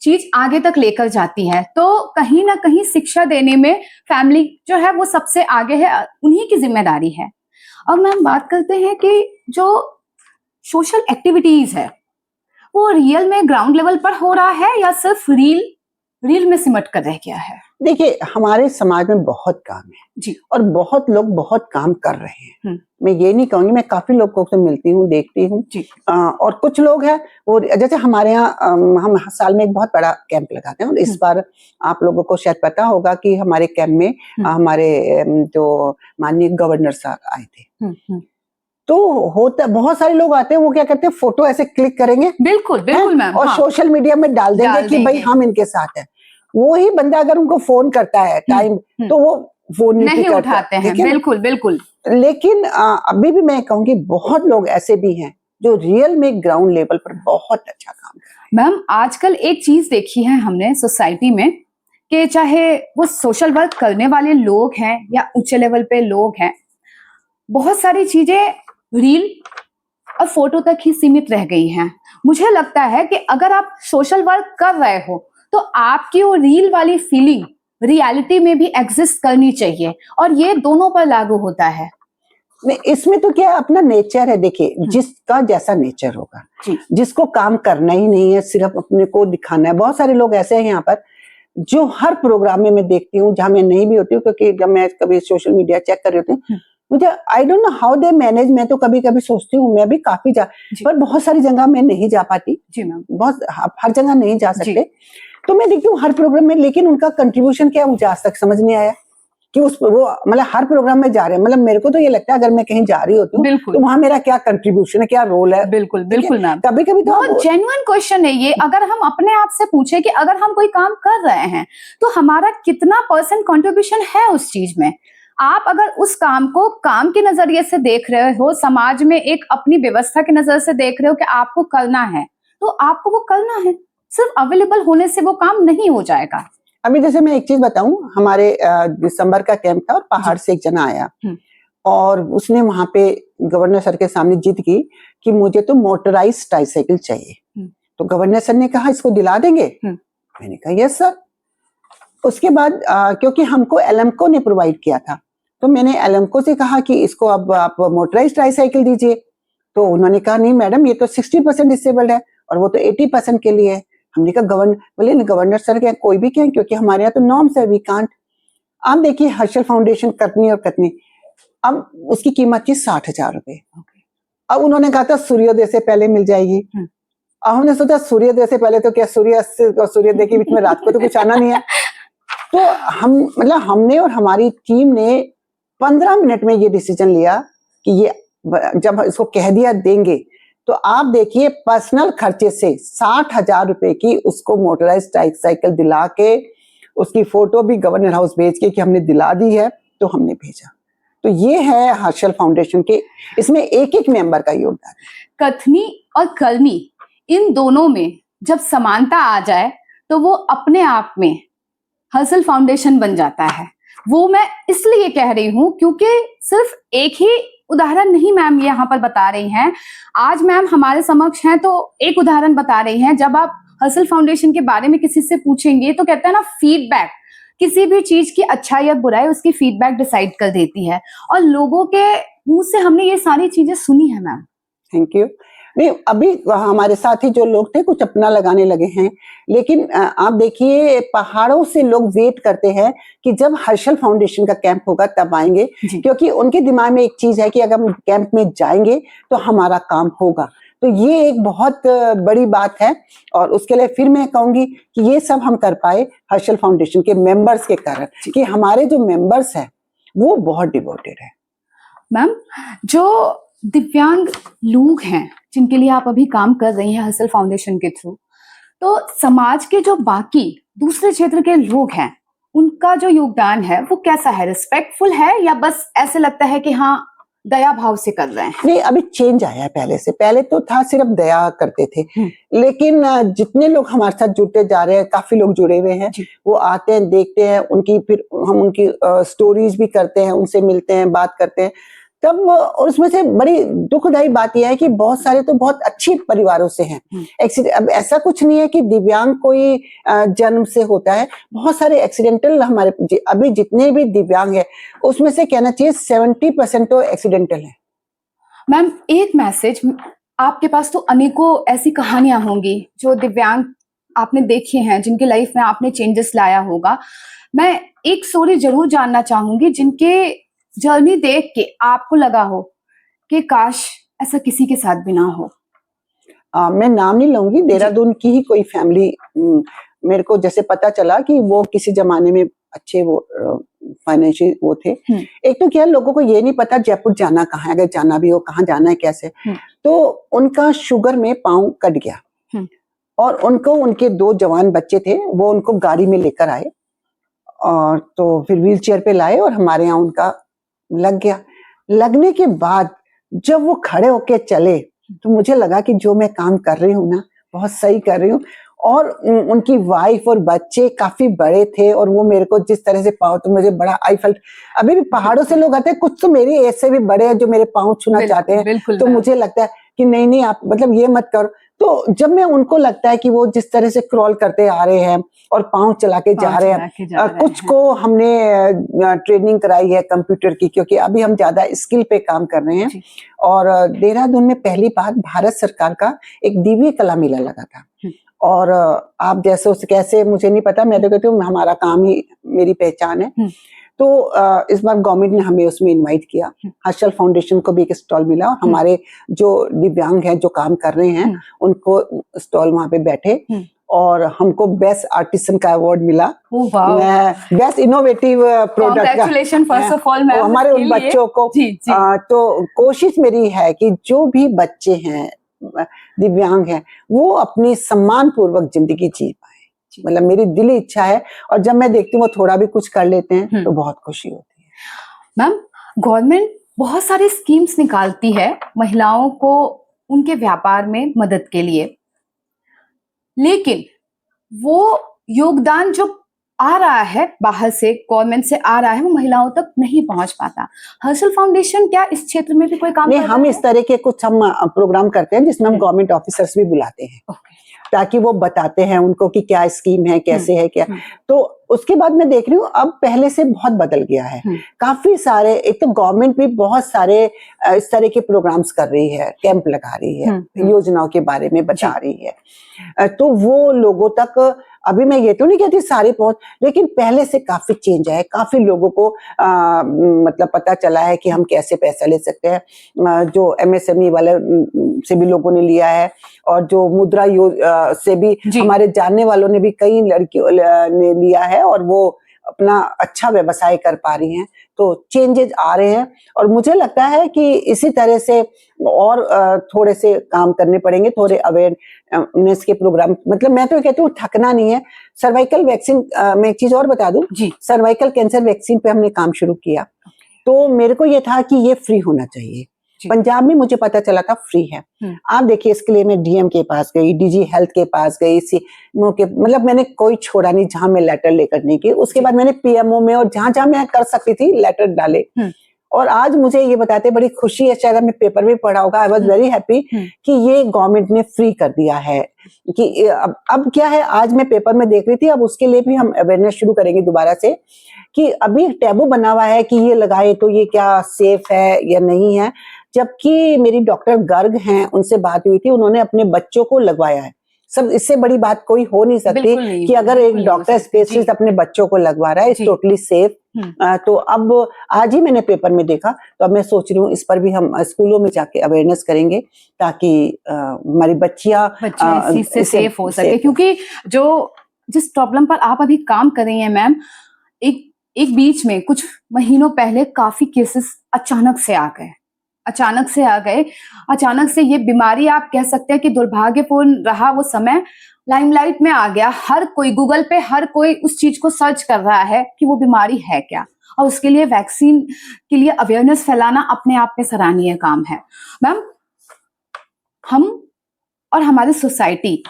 चीज आगे तक लेकर जाती है। तो कहीं ना कहीं शिक्षा देने में फैमिली जो है वो सबसे आगे है, उन्हीं की जिम्मेदारी है। अब मैम बात करते हैं कि जो सोशल एक्टिविटीज है वो रियल में ग्राउंड लेवल पर हो रहा है या सिर्फ रील में सिमट कर रह गया है? देखिए, हमारे समाज में बहुत काम है जी। और बहुत लोग बहुत काम कर रहे हैं। हम्म। मैं ये नहीं कहूंगी, मैं काफी लोगों से मिलती हूँ, देखती हूँ। जी। और कुछ लोग हैं वो, जैसे हमारे यहाँ हम साल में एक बहुत बड़ा कैंप लगाते हैं और इस बार आप लोगों को शायद पता होगा कि हमारे कैंप में हमारे जो माननीय गवर्नर साहब आए थे। तो होता, बहुत सारे लोग आते हैं, वो क्या करते हैं, फोटो ऐसे क्लिक करेंगे, बिल्कुल बिल्कुल मैम, और सोशल मीडिया में डाल देंगे कि भाई हम इनके साथ हैं। वो ही बंदा अगर उनको फोन करता है टाइम, तो वो फोन नहीं उठाते हैं। बिल्कुल बिल्कुल। लेकिन अभी भी मैं कहूंगी बहुत लोग ऐसे भी हैं जो रियल में ग्राउंड लेवल पर बहुत अच्छा काम कर रहे हैं। मैम आजकल एक चीज देखी है हमने सोसाइटी में कि चाहे वो सोशल वर्क करने वाले लोग हैं या ऊंचे लेवल पे लोग हैं, बहुत सारी चीजें रील और फोटो तक ही सीमित रह गई हैं। मुझे लगता है कि अगर आप सोशल वर्क कर रहे हो तो आपकी वो रील वाली फीलिंग रियलिटी में भी एग्जिस्ट करनी चाहिए, और ये दोनों पर लागू होता है। इसमें तो क्या अपना नेचर है, देखिए जिसका जैसा नेचर होगा, जिसको काम करना ही नहीं है, सिर्फ अपने को दिखाना है। बहुत सारे लोग ऐसे हैं यहाँ पर जो हर प्रोग्राम में मैं देखती हूँ, जहां मैं नहीं भी होती हूँ, क्योंकि जब मैं कभी सोशल मीडिया चेक कर रही होती हूँ, मुझे I don't know how they manage. मैं तो कभी कभी सोचती हूँ, मैं भी काफी पर बहुत सारी जगह मैं नहीं जा पाती। जी मैम, बहुत हर जगह नहीं जा सकते, तो मैं देखती हूँ हर प्रोग्राम में, लेकिन उनका कंट्रीब्यूशन क्या मुझे आज तक समझ नहीं आया कि वो मतलब हर प्रोग्राम में जा रहे हैं। मतलब मेरे को तो ये लगता है अगर मैं कहीं जा रही होती हूँ तो वहां मेरा क्या कंट्रीब्यूशन है, क्या रोल है। बिल्कुल बिल्कुल मैम, कभी कभी तो बहुत जेन्युइन क्वेश्चन है ये। अगर हम अपने आप से पूछे कि अगर हम कोई काम कर रहे हैं तो हमारा कितना % कंट्रीब्यूशन है उस चीज में। आप अगर उस काम को काम के नजरिए से देख रहे हो, समाज में एक अपनी व्यवस्था की नजर से देख रहे हो कि आपको करना है, तो आपको वो करना है। सिर्फ अवेलेबल होने से वो काम नहीं हो जाएगा। अभी जैसे मैं एक चीज बताऊं, हमारे दिसंबर का कैंप था और पहाड़ से एक जना आया और उसने वहां पे गवर्नर सर के सामने जिद की कि मुझे तो मोटराइज्ड ट्राइसाइकिल चाहिए। तो गवर्नर सर ने कहा इसको दिला देंगे? मैंने कहा यस सर। उसके बाद क्योंकि हमको एलएमको ने प्रोवाइड किया था, तो मैंने एलएमको से कहा कि इसको अब आप मोटराइज्ड ट्राइसाइकिल दीजिए। तो उन्होंने कहा नहीं मैडम, ये तो 60% डिसेबल्ड है और वो तो 80% के लिए है। हमने कहा बोले गवर्नर सर के कोई भी क्या, क्योंकि हमारे यहाँ तो नॉर्म्स है, वी कांट। आप देखिए हर्षल फाउंडेशन कटनी और कटनी, अब उसकी कीमत थी 60,000 रुपए। अब उन्होंने कहा था सूर्योदय से पहले मिल जाएगी। अब हमने सोचा सूर्योदय से पहले तो क्या, सूर्योदय के बीच में रात को तो कुछ आना नहीं है। तो हमने और हमारी टीम ने 15 मिनट में ये डिसीजन लिया कि ये जब इसको कह दिया देंगे, तो आप देखिए पर्सनल खर्चे से 60,000 रुपए की उसको मोटराइज्ड ट्राइसाइकिल दिला के, उसकी फोटो भी गवर्नर हाउस भेज के कि हमने दिला दी है, तो हमने भेजा। तो ये है हर्षल फाउंडेशन के, इसमें एक एक मेंबर का योगदान। कथनी और करनी, इन दोनों में जब समानता आ जाए तो वो अपने आप में हर्षल फाउंडेशन बन जाता है। वो मैं इसलिए कह रही हूं क्योंकि सिर्फ एक ही उदाहरण नहीं मैम यहाँ पर बता रही हैं। आज मैम हमारे समक्ष हैं तो एक उदाहरण बता रही हैं। जब आप हर्षल फाउंडेशन के बारे में किसी से पूछेंगे तो कहते हैं ना, फीडबैक, किसी भी चीज की अच्छाई या बुराई उसकी फीडबैक डिसाइड कर देती है, और लोगों के मुंह से हमने ये सारी चीजें सुनी है मैम। Thank you. नहीं, अभी हमारे साथ ही जो लोग थे कुछ अपना लगाने लगे हैं, लेकिन आप देखिए पहाड़ों से लोग वेट करते हैं कि जब हर्षल फाउंडेशन का कैंप होगा तब आएंगे, क्योंकि उनके दिमाग में एक चीज है कि अगर हम कैंप में जाएंगे तो हमारा काम होगा। तो ये एक बहुत बड़ी बात है, और उसके लिए फिर मैं कहूंगी कि ये सब हम कर पाए हर्षल फाउंडेशन के मेंबर्स के कारण, कि हमारे जो मेंबर्स हैं वो बहुत डिवोटेड है। मैम, जो दिव्यांग लोग हैं जिनके लिए आप अभी काम कर रही हैं हर्षल फाउंडेशन के थ्रू, तो समाज के जो बाकी दूसरे क्षेत्र के लोग हैं उनका जो योगदान है वो कैसा है? रिस्पेक्टफुल है या बस ऐसे लगता है कि हाँ दया भाव से कर रहे हैं? नहीं, अभी चेंज आया है पहले से। पहले तो था सिर्फ दया करते थे, लेकिन जितने लोग हमारे साथ जुड़ते जा रहे हैं, काफी लोग जुड़े हुए हैं, वो आते हैं, देखते हैं उनकी, फिर हम उनकी स्टोरीज भी करते हैं, उनसे मिलते हैं, बात करते हैं। तब और उसमें से बड़ी दुखदायी बात यह है कि बहुत सारे तो बहुत अच्छी परिवारों से हैं। अब ऐसा कुछ नहीं है कि दिव्यांग कोई जन्म से होता है, बहुत सारे एक्सीडेंटल हमारे अभी जितने भी दिव्यांग है उसमें से कहना चाहिए 70% तो एक्सीडेंटल है। मैम एक मैसेज, आपके पास तो अनेकों ऐसी कहानियां होंगी जो दिव्यांग आपने देखे हैं, जिनके लाइफ में आपने चेंजेस लाया होगा। मैं एक स्टोरी जरूर जानना चाहूंगी जिनके जर्नी देख के आपको लगा हो कि काश ऐसा किसी के साथ भी ना हो। मैं नाम नहीं लूंगी, देहरादून की ही कोई फैमिली, मेरे को जैसे पता चला कि वो किसी जमाने में अच्छे वो फाइनेंशियल वो थे। एक तो क्या लोगों को ये नहीं पता जयपुर जाना कहाँ है, अगर जाना भी हो कहाँ जाना है कैसे। तो उनका शुगर में पाँव कट गया और उनको उनके 2 जवान बच्चे थे, वो उनको गाड़ी में लेकर आए और तो फिर व्हील चेयर पे लाए और हमारे यहाँ उनका लग गया। लगने के बाद जब वो खड़े होके चले तो मुझे लगा कि जो मैं काम कर रही हूँ ना बहुत सही कर रही हूँ। और उनकी वाइफ और बच्चे काफी बड़े थे और वो मेरे को जिस तरह से पाँव, तो मुझे बड़ा आई फेल्ट, अभी भी पहाड़ों से लोग आते हैं, कुछ तो मेरी एज से भी बड़े हैं जो मेरे पाँव छूना चाहते हैं, तो मुझे लगता है कि नहीं नहीं आप मतलब ये मत करो। तो जब मैं उनको लगता है कि वो जिस तरह से क्रॉल करते आ रहे हैं और पाँव चला के जा रहे हैं, कुछ को हमने ट्रेनिंग कराई है कंप्यूटर की, क्योंकि अभी हम ज्यादा स्किल पे काम कर रहे हैं। और देहरादून में पहली बार भारत सरकार का एक दिव्य कला मेला लगा था और आप जैसे उस कैसे मुझे नहीं पता, मैं तो कहती हूँ हमारा काम ही मेरी पहचान है। तो इस बार गवर्नमेंट ने हमें उसमें इनवाइट किया, हर्षल फाउंडेशन को भी एक स्टॉल मिला और हमारे जो दिव्यांग हैं जो काम कर रहे हैं उनको स्टॉल वहां पे बैठे और हमको बेस्ट आर्टिसन का अवार्ड मिला, बेस्ट इनोवेटिव प्रोडक्ट का। फर्स्ट ऑफ ऑल हमारे उन बच्चों को तो कोशिश मेरी है कि जो भी बच्चे हैं दिव्यांग हैं वो अपनी सम्मान पूर्वक जिंदगी जी पाए, मतलब मेरी दिली इच्छा है। और जब मैं देखती हूँ वो थोड़ा भी कुछ कर लेते हैं तो बहुत खुशी होती है। मैम गवर्नमेंट बहुत सारी स्कीम्स निकालती है महिलाओं को उनके व्यापार में मदद के लिए, लेकिन वो योगदान जो आ रहा है बाहर से, गवर्नमेंट से आ रहा है, वो महिलाओं तक नहीं पहुंच पाता। हर्षल फाउंडेशन क्या इस क्षेत्र में भी कोई काम नहीं, हम इस तरह के कुछ हम प्रोग्राम करते हैं जिसमें हम गवर्नमेंट ऑफिसर्स भी बुलाते हैं ताकि वो बताते हैं उनको कि क्या स्कीम है, कैसे है क्या। तो उसके बाद मैं देख रही हूँ अब पहले से बहुत बदल गया है, काफी सारे, एक तो गवर्नमेंट भी बहुत सारे इस तरह के प्रोग्राम्स कर रही है, कैंप लगा रही है, योजनाओं के बारे में बता रही है, तो वो लोगों तक अभी मैं ये तो नहीं कहती सारे पहुंच, लेकिन पहले से काफी चेंज है, काफी लोगों को मतलब पता चला है कि हम कैसे पैसा ले सकते हैं। जो MSME वाले से भी लोगों ने लिया है और जो मुद्रा से भी हमारे जानने वालों ने भी कई लड़कियों ने लिया है और वो अपना अच्छा व्यवसाय कर पा रही हैं। तो चेंजेस आ रहे हैं और मुझे लगता है कि इसी तरह से और थोड़े से काम करने पड़ेंगे, थोड़े अवेयरनेस के प्रोग्राम। मतलब मैं तो कहती हूँ थकना नहीं है। सर्वाइकल वैक्सीन, मैं एक चीज और बता दूं, सर्वाइकल कैंसर वैक्सीन पे हमने काम शुरू किया तो मेरे को ये था कि ये फ्री होना चाहिए। पंजाब में मुझे पता चला था फ्री है। आप देखिए इसके लिए मैं DM के पास गई, DG हेल्थ के पास गई, मतलब मैंने कोई छोड़ा नहीं जहां मैं लेटर लेकर नहीं की। उसके बाद मैंने PMO में और जहां जहां मैं कर सकती थी लेटर डाले और आज मुझे ये बताते बड़ी खुशी है, शायद आपने पेपर में पढ़ा होगा, आई वॉज वेरी हैप्पी कि ये गवर्नमेंट ने फ्री कर दिया है। कि अब क्या है, आज मैं पेपर में देख रही थी, अब उसके लिए भी हम अवेयरनेस शुरू करेंगे दोबारा से कि अभी टैबू बना हुआ है कि ये लगाए तो ये क्या सेफ है या नहीं है। जबकि मेरी डॉक्टर गर्ग हैं, उनसे बात हुई थी, उन्होंने अपने बच्चों को लगवाया है। सब इससे बड़ी बात कोई हो नहीं सकती कि अगर एक डॉक्टर स्पेशलिस्ट अपने बच्चों को लगवा रहा है, इट्स टोटली सेफ। तो अब आज ही मैंने पेपर में देखा, तो अब मैं सोच रही हूँ इस पर भी हम स्कूलों में जाके अवेयरनेस करेंगे ताकि हमारी बच्चियां इस चीज से सेफ हो सके। क्योंकि जो जिस प्रॉब्लम पर आप अभी काम कर रही हैं मैम, एक बीच में कुछ महीनों पहले काफी केसेस अचानक से आ गए, अचानक से ये बीमारी, आप कह सकते हैं कि दुर्भाग्यपूर्ण रहा वो समय, लाइमलाइट में आ गया। हर कोई गूगल पे, हर कोई उस चीज को सर्च कर रहा है कि वो बीमारी है क्या, और उसके लिए वैक्सीन के लिए अवेयरनेस फैलाना अपने आप में सराहनीय काम है। मैम हम और हमारी सोसाइटी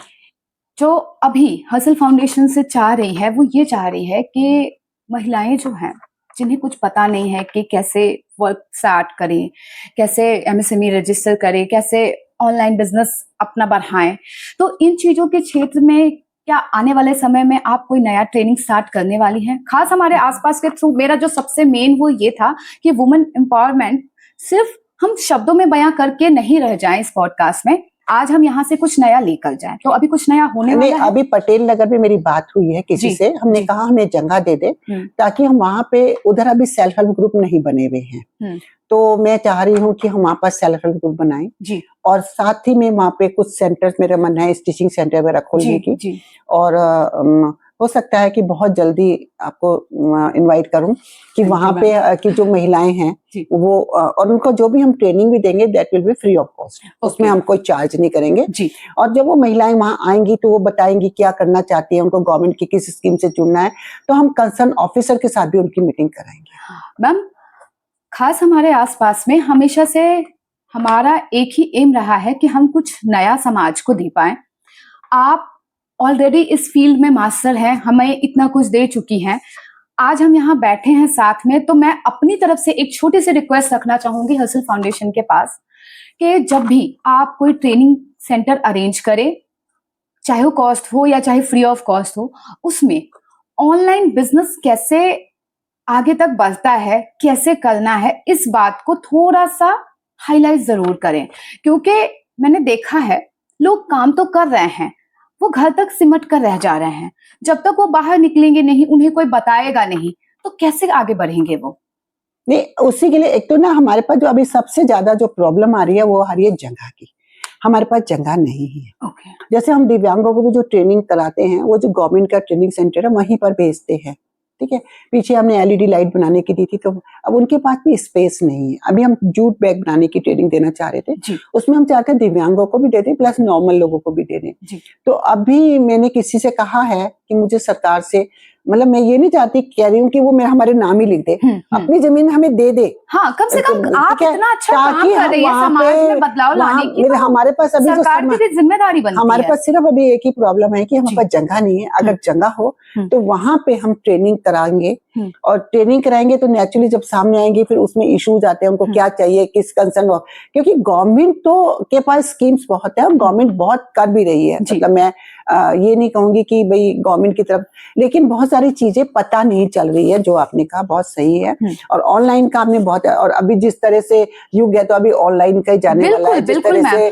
जो अभी हर्षल फाउंडेशन से चाह रही है, वो ये चाह रही है कि महिलाएं जो हैं जिन्हें कुछ पता नहीं है कि कैसे वर्क स्टार्ट करें, कैसे एमएसएमई रजिस्टर करें, कैसे ऑनलाइन बिजनेस अपना बढ़ाएं, तो इन चीजों के क्षेत्र में क्या आने वाले समय में आप कोई नया ट्रेनिंग स्टार्ट करने वाली हैं? खास हमारे आसपास के थ्रू मेरा जो सबसे मेन वो ये था कि वुमेन एम्पावरमेंट सिर्फ हम शब्दों में बयां करके नहीं रह जाएं इस पॉडकास्ट में, आज हम यहाँ से कुछ नया लेकर जाएं। तो अभी कुछ नया होने वाला है? अभी पटेल नगर में मेरी बात हुई है किसी जी, से, हमने जी। कहा हमें जगह दे दे ताकि हम वहाँ पे, उधर अभी सेल्फ हेल्प ग्रुप नहीं बने हुए हैं, तो मैं चाह रही हूँ कि हम वहाँ पर सेल्फ हेल्प ग्रुप बनाएं जी। और साथ ही में वहाँ पे कुछ सेंटर्स, मेरा मन है स्टिचिंग सेंटर वगैरह खोलने की। जी। और हो सकता है कि बहुत जल्दी आपको इनवाइट करूं कि वहाँ पे कि जो महिलाएं हैं वो और उनको जो भी हम ट्रेनिंग भी देंगे that will be free of cost, उसमें हम कोई चार्ज नहीं करेंगे जी। और जब वो महिलाएं वहाँ आएंगी तो वो बताएंगी क्या करना चाहती है, उनको गवर्नमेंट की किस स्कीम से जुड़ना है, तो हम कंसर्न ऑफिसर के साथ भी उनकी मीटिंग कराएंगे। मैम, खास हमारे आसपास में हमेशा से हमारा एक ही एम रहा है कि हम कुछ नया समाज को दे पाए। आप ऑलरेडी इस फील्ड में मास्टर हैं, हमें इतना कुछ दे चुकी हैं, आज हम यहाँ बैठे हैं साथ में, तो मैं अपनी तरफ से एक छोटी सी रिक्वेस्ट रखना चाहूंगी हसल फाउंडेशन के पास कि जब भी आप कोई ट्रेनिंग सेंटर अरेंज करें, चाहे वो कॉस्ट हो या चाहे फ्री ऑफ कॉस्ट हो, उसमें ऑनलाइन बिजनेस कैसे आगे तक बढ़ता है, कैसे करना है, इस बात को थोड़ा सा हाईलाइट जरूर करें। क्योंकि मैंने देखा है लोग काम तो कर रहे हैं, वो घर तक सिमट कर रह जा रहे हैं। जब तक वो बाहर निकलेंगे नहीं, उन्हें कोई बताएगा नहीं, तो कैसे आगे बढ़ेंगे वो? नहीं, उसी के लिए एक तो ना हमारे पास जो अभी सबसे ज्यादा जो प्रॉब्लम आ रही है वो आ रही है जगह की। हमारे पास जगह नहीं है। जैसे हम दिव्यांगों को भी जो ट्रेनिंग कराते हैं वो जो गवर्नमेंट का ट्रेनिंग सेंटर है वहीं पर भेजते हैं, ठीक है। पीछे हमने एलईडी लाइट बनाने की दी थी, तो अब उनके पास भी स्पेस नहीं है। अभी हम जूट बैग बनाने की ट्रेनिंग देना चाह रहे थे, उसमें हम चाहते हैं दिव्यांगों को भी दे दें प्लस नॉर्मल लोगों को भी दे दें। तो अभी मैंने किसी से कहा है कि मुझे सरकार से, मतलब मैं ये नहीं चाहती, कह रही हूँ कि वो मेरा हमारे नाम ही लिख दे, अपनी जमीन हमें दे दे। हाँ, कम से कम आप इतना अच्छा काम कर रही है समाज में बदलाव लाने की, तो हमारे पास अभी सरकार की भी जिम्मेदारी बनती है। हमारे पास सिर्फ अभी एक ही प्रॉब्लम है कि हमारे पास जगह नहीं है। अगर जगह हो तो वहां पे हम ट्रेनिंग कराएंगे, और ट्रेनिंग कराएंगे तो नेचुरली जब सामने आएंगे फिर उसमें इश्यूज आते हैं, उनको क्या चाहिए, किस कंसर्न हो, क्योंकि गवर्नमेंट तो के पास स्कीम्स बहुत है और गवर्नमेंट बहुत कर भी रही है। मतलब मैं ये नहीं कहूंगी कि भाई गवर्नमेंट की तरफ, लेकिन बहुत सारी चीजें पता नहीं चल रही है, जो आपने कहा बहुत सही है। और ऑनलाइन काम में बहुत है, और अभी जिस तरह से युग है तो अभी ऑनलाइन का ही जाने वाला है, जिस तरह से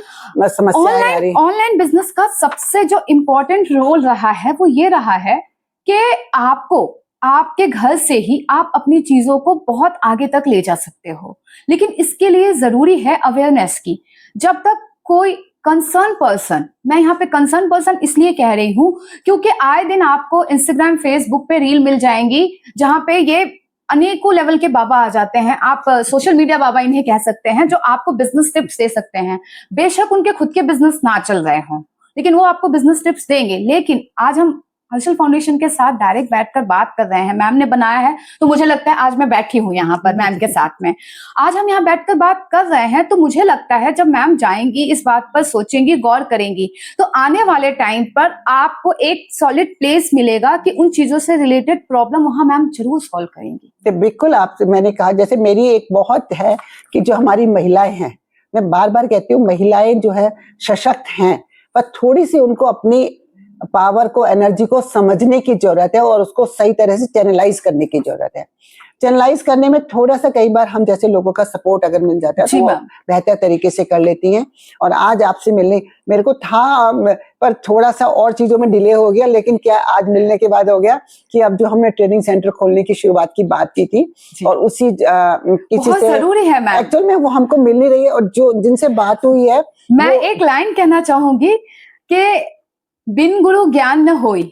समस्या आ रही है। ऑनलाइन बिजनेस का सबसे जो इम्पोर्टेंट रोल रहा है वो ये रहा है कि आपको आपके घर से ही आप अपनी चीजों को बहुत आगे तक ले जा सकते हो, लेकिन इसके लिए जरूरी है अवेयरनेस की। जब तक कोई कंसर्न पर्सन, मैं यहाँ पे कंसर्न पर्सन इसलिए कह रही हूँ क्योंकि आए दिन आपको इंस्टाग्राम फेसबुक पे रील मिल जाएंगी जहां पे ये अनेकों लेवल के बाबा आ जाते हैं, आप सोशल मीडिया बाबा इन्हें कह सकते हैं, जो आपको बिजनेस टिप्स दे सकते हैं। बेशक उनके खुद के बिजनेस ना चल रहे हों, लेकिन वो आपको बिजनेस टिप्स देंगे। लेकिन आज हम हसल फाउंडेशन के साथ डायरेक्ट बैठकर बात कर रहे हैं, मैम ने बनाया है, तो मुझे लगता है आज मैं बैठी हूँ यहाँ पर मैम के साथ में, आज हम यहाँ बैठकर बात कर रहे हैं, तो मुझे लगता है जब मैम जाएंगी, इस बात पर सोचेंगी, गौर करेंगी, तो आने वाले टाइम पर आपको एक सॉलिड प्लेस मिलेगा कि उन चीजों से रिलेटेड प्रॉब्लम वहां मैम जरूर सॉल्व करेंगी। तो बिल्कुल, आपसे मैंने कहा, जैसे मेरी एक बहुत है कि जो हमारी महिलाएं हैं, मैं बार बार कहती हूँ महिलाएं जो है सशक्त हैं, पर थोड़ी सी उनको अपनी पावर को, एनर्जी को समझने की जरूरत है और उसको सही तरह से चैनलाइज करने की जरूरत है। चैनलाइज करने में थोड़ा सा कई बार हम जैसे लोगों का सपोर्ट अगर मिल जाता है तो वो बेहतर तरीके से कर लेती हैं। और आज आपसे मिलने मेरे को था, पर थोड़ा सा और चीजों में डिले हो गया, लेकिन क्या आज मिलने के बाद हो गया कि अब जो हमने ट्रेनिंग सेंटर खोलने की शुरुआत की बात की थी और उसी किसी से जरूरी है मैम, एक्चुअल में वो हमको मिल नहीं रही है, और जो जिनसे बात हुई है, मैं एक लाइन कहना चाहूंगी कि बिन गुरु ज्ञान न होई,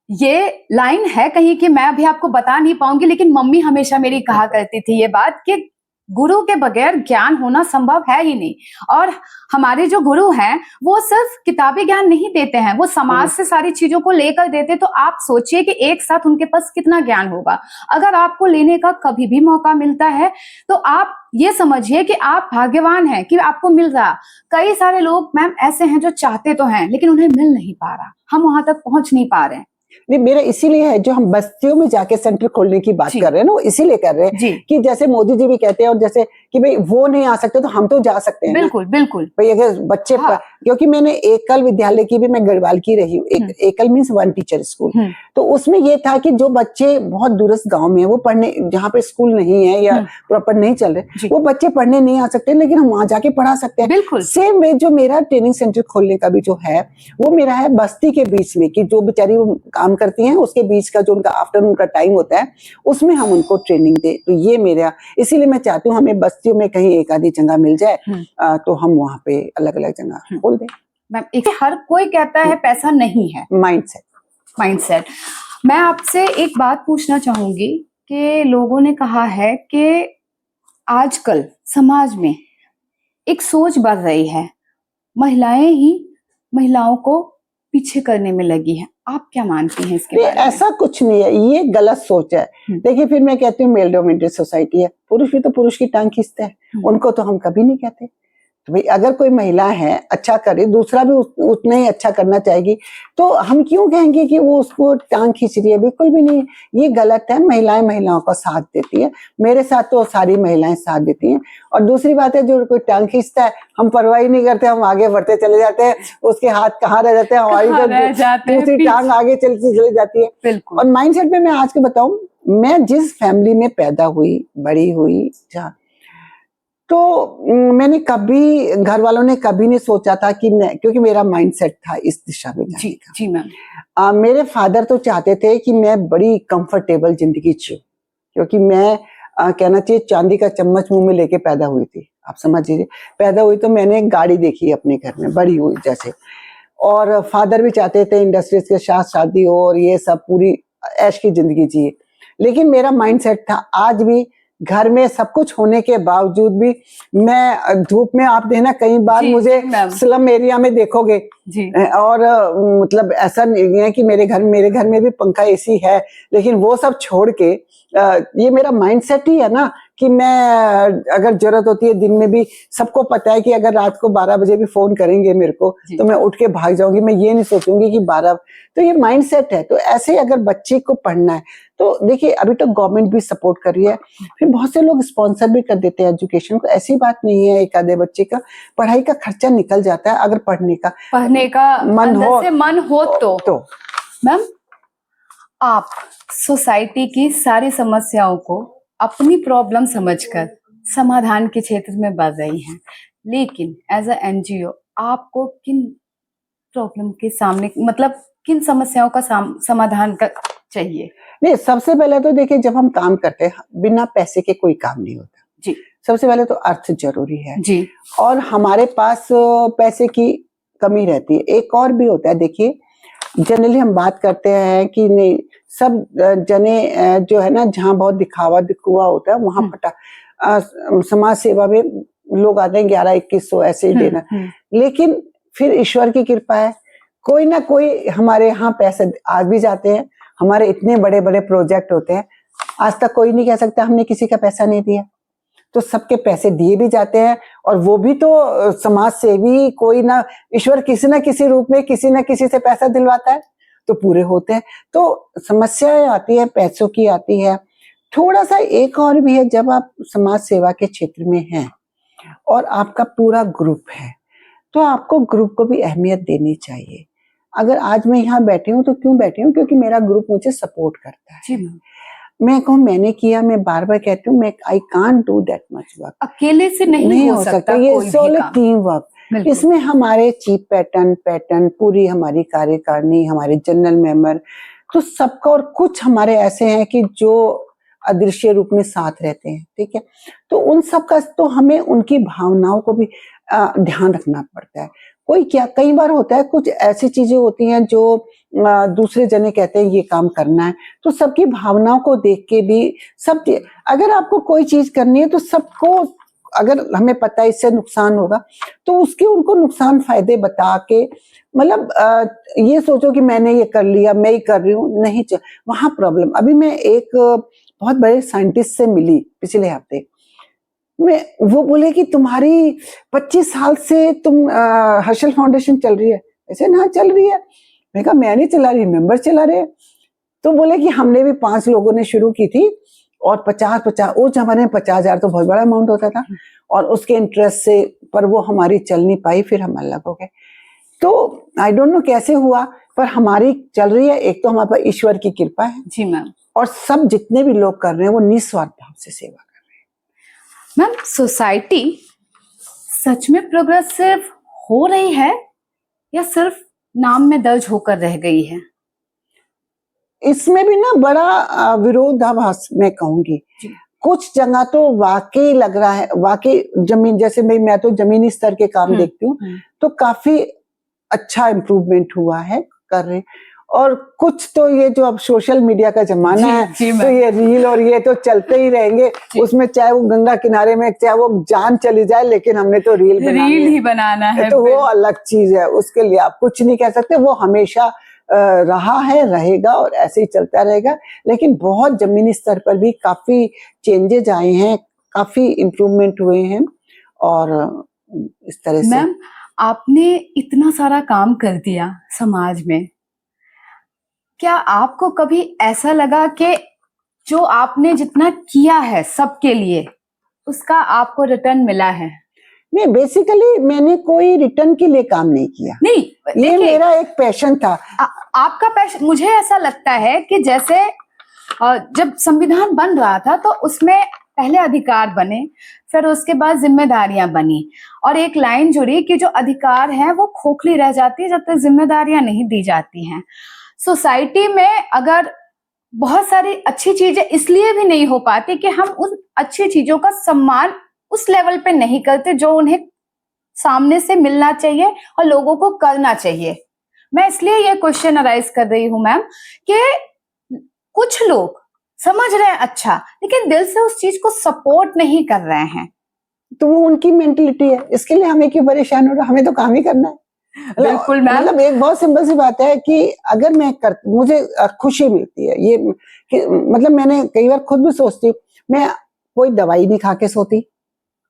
ये लाइन है कहीं कि मैं अभी आपको बता नहीं पाऊंगी, लेकिन मम्मी हमेशा मेरी कहा करती थी ये बात कि गुरु के बगैर ज्ञान होना संभव है ही नहीं। और हमारे जो गुरु हैं वो सिर्फ किताबी ज्ञान नहीं देते हैं, वो समाज से सारी चीजों को लेकर देते। तो आप सोचिए कि एक साथ उनके पास कितना ज्ञान होगा। अगर आपको लेने का कभी भी मौका मिलता है तो आप ये समझिए कि आप भाग्यवान हैं कि आपको मिल रहा। कई सारे लोग मैम ऐसे हैं जो चाहते तो हैं लेकिन उन्हें मिल नहीं पा रहा, हम वहां तक पहुंच नहीं पा रहे हैं। नहीं, मेरा इसीलिए है, जो हम बस्तियों में जाके सेंटर खोलने की बात जी। कर रहे हैं ना, वो इसीलिए कर रहे हैं जी कि जैसे मोदी जी भी कहते हैं, और जैसे कि भाई वो नहीं आ सकते तो हम तो जा सकते हैं ना। बिल्कुल बिल्कुल। भाई अगर बच्चे हाँ। क्योंकि मैंने एकल विद्यालय की भी, मैं गढ़वाल की रही हूँ, एकल मीन्स वन टीचर स्कूल। तो उसमें ये था कि जो बच्चे बहुत दूरस्थ गांव में है, वो पढ़ने, जहाँ पे स्कूल नहीं है या प्रॉपर नहीं चल रहे, जी। वो बच्चे पढ़ने नहीं आ सकते, लेकिन हम वहां जाके पढ़ा सकते हैं। बिल्कुल। सेम वे जो मेरा ट्रेनिंग सेंटर खोलने का भी जो है, वो मेरा है बस्ती के बीच में, कि जो बेचारी वो काम करती हैं, उसके बीच का जो उनका आफ्टरनून का टाइम होता है, उसमें हम उनको ट्रेनिंग दे। तो ये मेरा, इसीलिए मैं चाहती हूँ हमें बस्तियों में कहीं एक आधी जगह मिल जाए, तो हम वहां पे अलग अलग जगह खोल दें। मैम, एक हर कोई कहता है पैसा नहीं है, माइंडसेट। मैं आपसे एक बात पूछना चाहूंगी कि लोगों ने कहा है कि आजकल समाज में एक सोच बढ़ रही है, महिलाएं ही महिलाओं को पीछे करने में लगी हैं। आप क्या मानती हैं इसके बारे में? ऐसा कुछ नहीं है, ये गलत सोच है। देखिए, फिर मैं कहती हूँ मेल डोमिनेटेड सोसाइटी है, पुरुष भी तो पुरुष की टांग खींचते हैं, उनको तो हम कभी नहीं कहते। तो भाई अगर कोई महिला है, अच्छा करे, दूसरा भी उतना ही अच्छा करना चाहेगी, तो हम क्यों कहेंगे कि वो उसको टांग खींच रही है? बिल्कुल भी नहीं, ये गलत है। महिलाएं महिलाओं का साथ देती है, मेरे साथ तो सारी महिलाएं साथ देती हैं। और दूसरी बात है, जो कोई टांग खींचता है, हम परवाही नहीं करते, हम आगे बढ़ते चले जाते हैं, उसके हाथ कहाँ रह जाते हैं, हमारी तो दूसरी टांग आगे चलती चली जाती है। और माइंडसेट में मैं आज के बताऊं, मैं जिस फैमिली में पैदा हुई, बड़ी हुई, जहाँ, तो मैंने कभी, घर वालों ने कभी नहीं सोचा था कि मैं, क्योंकि मेरा माइंडसेट था इस दिशा में जाने का। जी मैम। मेरे फादर तो चाहते थे कि मैं बड़ी कंफर्टेबल जिंदगी जीऊं, क्योंकि मैं कहना चाहिए चांदी का चम्मच मुंह में लेके पैदा हुई थी। आप समझ लीजिए, पैदा हुई तो मैंने एक गाड़ी देखी अपने घर में, बड़ी हुई जैसे। और फादर भी चाहते थे इंडस्ट्रीज के साथ शादी हो और ये सब, पूरी ऐश की जिंदगी जिए। लेकिन मेरा माइंडसेट था, आज भी घर में सब कुछ होने के बावजूद भी मैं धूप में, आप देखना कई बार मुझे स्लम एरिया में देखोगे जी। और मतलब ऐसा नहीं है कि मेरे घर में भी पंखा एसी है, लेकिन वो सब छोड़ के ये मेरा माइंडसेट ही है ना कि मैं, अगर जरूरत होती है दिन में भी, सबको पता है कि अगर रात को 12 बजे भी फोन करेंगे मेरे को, तो मैं उठ के भाग जाऊंगी। मैं ये नहीं सोचूंगी कि 12, तो ये माइंडसेट है। तो ऐसे अगर बच्चे को पढ़ना है, तो देखिए अभी तो गवर्नमेंट भी सपोर्ट कर रही है, फिर बहुत से लोग स्पॉन्सर भी कर देते हैं एजुकेशन को। ऐसी बात नहीं है, एक आधे बच्चे का पढ़ाई का खर्चा निकल जाता है, अगर पढ़ने का मन हो तो। मैम, आप सोसाइटी की सारी समस्याओं को अपनी प्रॉब्लम समझकर समाधान के क्षेत्र में बढ़ रही हैं, लेकिन एज अ एनजीओ आपको किन प्रॉब्लम के सामने, मतलब किन समस्याओं का समाधान चाहिए? नहीं, सबसे पहले तो देखिए, जब हम काम करते हैं, बिना पैसे के कोई काम नहीं होता जी। सबसे पहले तो अर्थ जरूरी है जी, और हमारे पास पैसे की कमी रहती है। एक और भी होता है, देखिए जनरली हम बात करते हैं कि नहीं, सब जने जो है ना, जहाँ बहुत दिखावा होता है वहां समाज सेवा में लोग आते हैं 11-2100 ऐसे ही देना। लेकिन फिर ईश्वर की कृपा है, कोई ना कोई हमारे यहाँ पैसे आ भी जाते हैं। हमारे इतने बड़े बड़े प्रोजेक्ट होते हैं, आज तक कोई नहीं कह सकता हमने किसी का पैसा नहीं दिया, तो सबके पैसे दिए भी जाते हैं। और वो भी तो समाज सेवी, कोई ना, ईश्वर किसी ना किसी रूप में किसी ना किसी से पैसा दिलवाता है, तो पूरे होते हैं। तो समस्याएं आती है, पैसों की आती है। थोड़ा सा एक और भी है, जब आप समाज सेवा के क्षेत्र में हैं और आपका पूरा ग्रुप है, तो आपको ग्रुप को भी अहमियत देनी चाहिए। अगर आज मैं यहाँ बैठी हूँ तो क्यों बैठी हूँ? क्योंकि मेरा ग्रुप मुझे सपोर्ट करता है। मैं कहूँ मैंने किया, मैं बार बार कहती हूँ, मैं I can't do that much work, अकेले से नहीं हो सकता। ये सोलो टीम वर्क, इसमें हमारे चीफ पैटर्न पूरी हमारी कार्यकारिणी, हमारे जनरल मेंबर, तो सबका, और कुछ हमारे ऐसे हैं कि जो अदृश्य रूप में साथ रहते हैं, ठीक है। तो उन सब का, तो हमें उनकी भावनाओं को भी ध्यान रखना पड़ता है। कई बार होता है, कुछ ऐसी चीजें होती हैं जो दूसरे जने कहते हैं ये काम करना है, तो सबकी भावनाओं को देख के भी अगर आपको कोई चीज करनी है, तो सबको, अगर हमें पता है इससे नुकसान होगा, तो उसके उनको नुकसान फायदे बता के, मतलब ये सोचो कि मैंने ये कर लिया, मैं ही कर रही हूँ, नहीं, वहां प्रॉब्लम। अभी मैं एक बहुत बड़े साइंटिस्ट से मिली पिछले हफ्ते में, वो बोले कि तुम्हारी 25 साल से तुम हर्षल फाउंडेशन चल रही है। ऐसे ना चल रही है, मैं कहा मैं नहीं चला रही, मेंबर चला रहे। तो बोले कि हमने भी 5 लोगों ने शुरू की थी और 50 उस जमाने में 50,000 तो बहुत बड़ा अमाउंट होता था, और उसके इंटरेस्ट से, पर वो हमारी चल नहीं पाई, फिर हम अलग हो गए। तो आई डोंट नो कैसे हुआ, पर हमारी चल रही है। एक तो हमारे पास ईश्वर की कृपा है जी मैम। और सब जितने भी लोग कर रहे हैं वो निस्वार्थ भाव से सेवा कर रहे मैम, सोसाइटी सच में प्रोग्रेसिव हो रही है या सिर्फ नाम में दर्ज होकर रह गई है? हैं। इसमें भी ना बड़ा विरोधाभास मैं कहूंगी। जी। कुछ जगह तो वाकई लग रहा है, वाकई जमीन, जैसे मैं तो जमीनी स्तर के काम देखती हूँ, तो काफी अच्छा इम्प्रूवमेंट हुआ है, कर रहे। और कुछ तो ये जो अब सोशल मीडिया का जमाना है, तो ये रील और ये तो चलते ही रहेंगे, उसमें चाहे वो गंगा किनारे में चाहे वो जान चली जाए, लेकिन हमने तो रील ही बनाना है, तो वो अलग चीज है, उसके लिए आप कुछ नहीं कह सकते। वो हमेशा रहा है, रहेगा और ऐसे ही चलता रहेगा। लेकिन बहुत जमीनी स्तर पर भी काफी चेंजेज आए हैं, काफी इम्प्रूवमेंट हुए हैं, और इस तरह से। मैम, आपने इतना सारा काम कर दिया समाज में, क्या आपको कभी ऐसा लगा कि जो आपने जितना किया है सबके लिए, उसका आपको रिटर्न मिला है? नहीं, बेसिकली मैंने कोई रिटर्न के लिए काम नहीं किया। नहीं, ये मेरा एक पैशन था। आपका पैशन, मुझे ऐसा लगता है कि जैसे जब संविधान बन रहा था तो उसमें पहले अधिकार बने, फिर उसके बाद जिम्मेदारियां बनी, और एक लाइन जुड़ी कि जो अधिकार हैं वो खोखली रह जाती है जब तक जिम्मेदारियां नहीं दी जाती हैं। सोसाइटी में अगर बहुत सारी अच्छी चीजें इसलिए भी नहीं हो पाती कि हम उन अच्छी चीजों का सम्मान उस लेवल पे नहीं करते जो उन्हें सामने से मिलना चाहिए और लोगों को करना चाहिए। मैं इसलिए ये क्वेश्चन अराइज कर रही हूं मैम कि कुछ लोग समझ रहे हैं अच्छा, लेकिन दिल से उस चीज को सपोर्ट नहीं कर रहे हैं। तो वो उनकी मेंटलिटी है, इसके लिए हमें क्यों परेशान हो रहा, हमें तो काम ही करना है। बिल्कुल मैम। मतलब एक बहुत सिंपल सी बात है कि अगर मैं मुझे खुशी मिलती है, ये मतलब मैंने कई बार खुद भी सोचती हूँ, मैं कोई दवाई नहीं खा के सोती,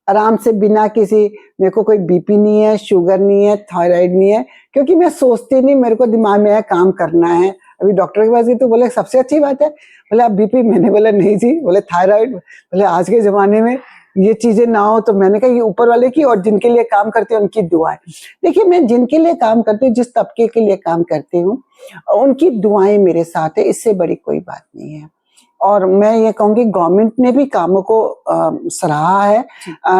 आराम से बिना किसी, मेरे को कोई बीपी नहीं है, शुगर नहीं है, थायराइड नहीं है, क्योंकि मैं सोचती नहीं, मेरे को दिमाग में है काम करना है। अभी डॉक्टर के पास गई तो बोले सबसे अच्छी बात है, बोले आप बीपी, मैंने बोला नहीं जी, बोले थायराइड, बोले आज के जमाने में ये चीजें ना हो। तो मैंने कहा ये ऊपर वाले की और जिनके लिए काम करते हैं उनकी दुआएं। देखिए, मैं जिनके लिए काम करती हूँ, जिस तबके के लिए काम करती हूँ, उनकी दुआएं मेरे साथ है, इससे बड़ी कोई बात नहीं है। और मैं ये कहूंगी गवर्नमेंट ने भी कामों को सराहा है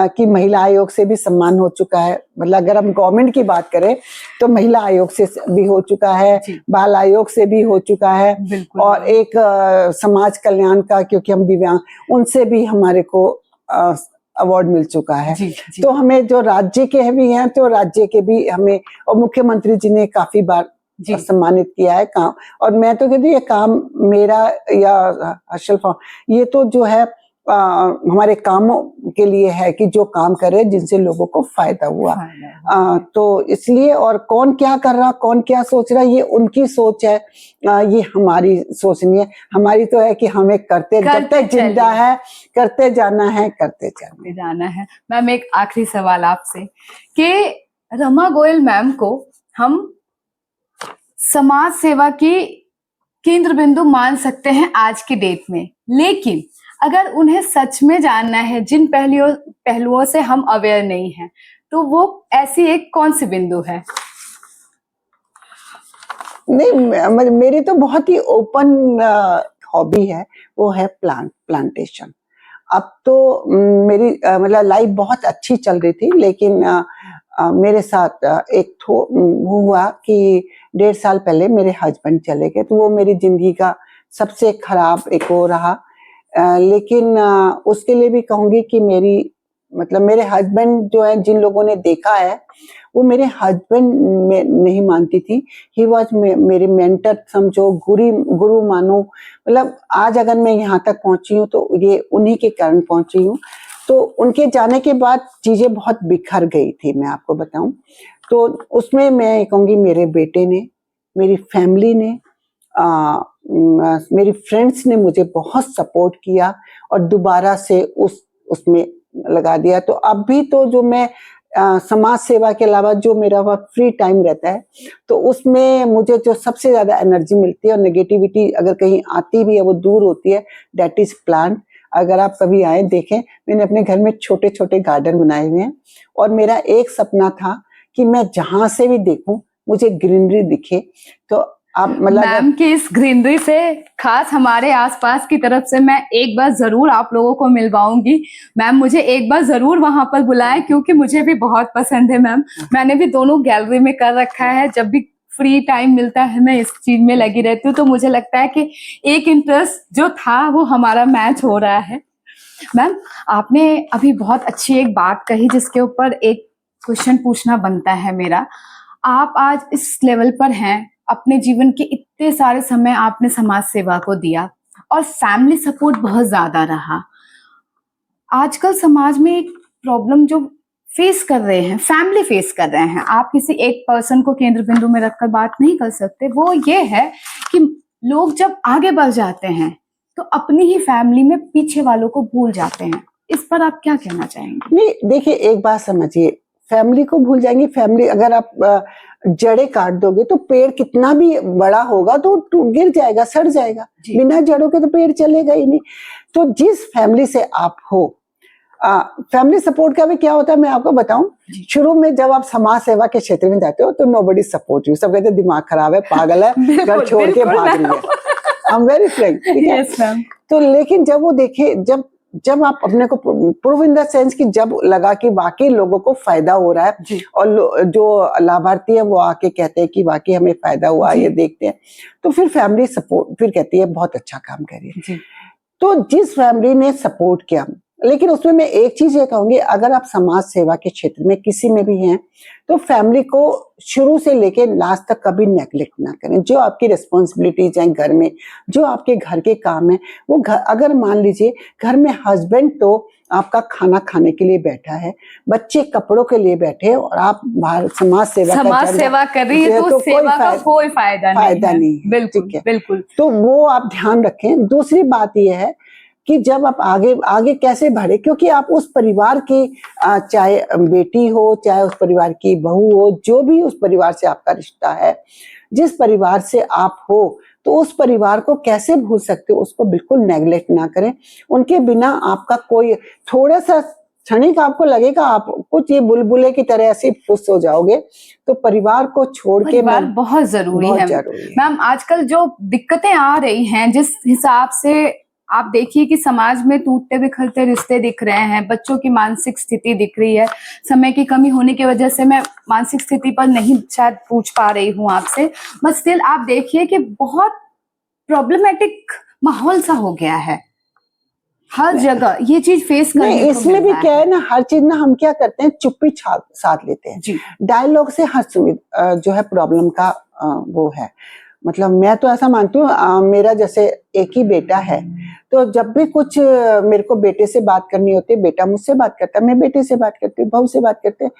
कि महिला आयोग से भी सम्मान हो चुका है। मतलब अगर हम गवर्नमेंट की बात करें तो महिला आयोग से भी हो चुका है, बाल आयोग से भी हो चुका है, और एक समाज कल्याण का, क्योंकि हम दिव्यांग, उनसे भी हमारे को अवार्ड मिल चुका है। तो हमें जो राज्य के भी हैं तो राज्य के भी हमें, और मुख्यमंत्री जी ने काफी बार सम्मानित किया है काम। और मैं तो कहती हूँ ये काम मेरा या हर्षल, ये तो जो है हमारे कामों के लिए है कि जो काम करे जिनसे लोगों को फायदा हुआ। तो इसलिए, और कौन क्या कर रहा, कौन क्या सोच रहा, ये उनकी सोच है, ये हमारी सोच नहीं है। हमारी तो है कि हमें करते जब तक जिंदा है करते जाना है, करते जाना है। मैम, एक आखिरी सवाल आपसे कि रमा गोयल मैम को हम समाज सेवा की केंद्र बिंदु मान सकते हैं आज की डेट में, लेकिन अगर उन्हें सच में जानना है जिन पहलुओं से हम अवेयर नहीं हैं, तो वो ऐसी एक कौन सी बिंदु है? नहीं, मेरी तो बहुत ही ओपन हॉबी है, वो है प्लांटेशन। अब तो मेरी मतलब लाइफ बहुत अच्छी चल रही थी, लेकिन मेरे साथ एक हुआ कि 1.5 साल पहले मेरे हस्बैंड चले गए, तो वो मेरी जिंदगी का सबसे खराब एक वो रहा। लेकिन उसके लिए भी कहूंगी कि मेरे हस्बैंड जो है, जिन लोगों ने देखा है, वो मेरे हस्बैंड में नहीं मानती थी। ही वॉज मेरे मेंटर, समझो गुरु मानो। मतलब आज अगर मैं यहाँ तक पहुंची हूँ तो ये उन्हीं के कारण पहुंची हूँ। तो उनके जाने के बाद चीजें बहुत बिखर गई थी, मैं आपको बताऊं। तो उसमें मैं कहूंगी मेरे बेटे ने, मेरी फैमिली ने, मेरी फ्रेंड्स ने मुझे बहुत सपोर्ट किया और दोबारा से उसमें लगा दिया। तो अब भी तो जो मैं समाज सेवा के अलावा जो मेरा वह फ्री टाइम रहता है, तो उसमें मुझे जो सबसे ज्यादा एनर्जी मिलती है और नेगेटिविटी अगर कहीं आती भी है वो दूर होती है, दैट इज प्लांट। अगर आप कभी आए देखें, मैंने अपने घर में छोटे छोटे गार्डन बनाए हुए हैं और मेरा एक सपना था कि मैं जहां से भी देखूं मुझे ग्रीनरी दिखे। तो आप मतलब मैम की इस ग्रीनरी से खास हमारे आसपास की तरफ से मैं एक बार जरूर आप लोगों को मिलवाऊंगी। मैम मुझे एक बार जरूर वहां पर बुलाएं, क्योंकि मुझे भी बहुत पसंद है मैम। मैंने भी दोनों गैलरी में कर रखा है, जब भी फ्री टाइम मिलता है मैं इस चीज में लगी रहती हूँ, तो मुझे लगता है कि एक इंटरेस्ट जो था वो हमारा मैच हो रहा है। मैम आपने अभी बहुत अच्छी एक बात कही जिसके ऊपर एक क्वेश्चन पूछना बनता है मेरा। आप आज इस लेवल पर हैं, अपने जीवन के इतने सारे समय आपने समाज सेवा को दिया और फैमिली सपोर्ट बहुत ज्यादा रहा। आजकल समाज में एक प्रॉब्लम जो फेस कर रहे हैं, फैमिली फेस कर रहे हैं, आप किसी एक पर्सन को केंद्र बिंदु में रखकर बात नहीं कर सकते, वो ये है कि लोग जब आगे बढ़ जाते हैं तो अपनी ही फैमिली में पीछे वालों को भूल जाते हैं। इस पर आप क्या कहना चाहेंगे? नहीं, देखिए एक बात समझिए, फैमिली को भूल जाएंगे। फैमिली अगर आप जड़ें काट दोगे तो पेड़ कितना भी बड़ा होगा तो गिर जाएगा, सड़ जाएगा। बिना जड़ों के तो पेड़ चलेगा ही नहीं। तो जिस फैमिली से आप हो, फैमिली सपोर्ट का भी क्या होता है मैं आपको बताऊं। शुरू में जब आप समाज सेवा के क्षेत्र में जाते हो तो नोबडी सपोर्ट यू, सब कहते हैं दिमाग खराब है, पागल है, घर छोड़ के भाग रही है। आई एम वेरी फ्रैंक, ठीक है। तो लेकिन जब वो देखे, जब आप अपने को प्रूव इन द सेंस कि जब लगा कि वाकई लोगों को फायदा हो रहा है और जो लाभार्थी है वो आके कहते हैं कि वाकई हमें फायदा हुआ, ये देखते हैं, तो फिर फैमिली सपोर्ट फिर कहती है बहुत अच्छा काम करिए। तो जिस फैमिली ने सपोर्ट किया, लेकिन उसमें मैं एक चीज ये कहूंगी, अगर आप समाज सेवा के क्षेत्र में किसी में भी हैं तो फैमिली को शुरू से लेके लास्ट तक कभी नेग्लेक्ट ना करें। जो आपकी रिस्पॉन्सिबिलिटीज हैं घर में, जो आपके घर के काम है, वो घर, अगर मान लीजिए घर में हस्बैंड तो आपका खाना खाने के लिए बैठा है, बच्चे कपड़ों के लिए बैठे हैं और आप बाहर समाज सेवा कर रही है तो सेवा का कोई फायदा नहीं है। बिल्कुल, ठीक है, बिल्कुल। तो वो आप ध्यान रखें। दूसरी बात यह है कि जब आप आगे कैसे बढ़े, क्योंकि आप उस परिवार की चाहे बेटी हो, चाहे उस परिवार की बहू हो, जो भी उस परिवार से आपका रिश्ता है, जिस परिवार से आप हो, तो उस परिवार को कैसे भूल सकते हो, उसको बिल्कुल नेग्लेक्ट ना करें। उनके बिना आपका कोई थोड़ा सा क्षणिक आपको लगेगा आप कुछ ये बुलबुले की तरह ऐसे फुस हो जाओगे, तो परिवार को छोड़ के बहुत जरूरी है मैम। आजकल जो दिक्कतें आ रही हैं, जिस हिसाब से आप देखिए कि समाज में टूटते बिखरते रिश्ते दिख रहे हैं, बच्चों की मानसिक स्थिति दिख रही है। समय की कमी होने की वजह से मैं मानसिक स्थिति पर नहीं शायद पूछ पा रही हूँ आपसे, बट स्टिल आप देखिए कि बहुत प्रॉब्लमेटिक माहौल सा हो गया है हर जगह, ये चीज फेस करने को इसमें भी क्या है ना, हर चीज ना हम क्या करते हैं, चुप्पी साथ लेते हैं। डायलॉग से हर जो है प्रॉब्लम का वो है। मतलब मैं तो ऐसा मानती हूँ, मेरा जैसे एक ही बेटा है, तो जब भी कुछ मेरे को बेटे से बात करनी होती है, बेटा मुझसे बात करता है, मैं बेटे से बात करती हूँ, बहू से बात करते हैं।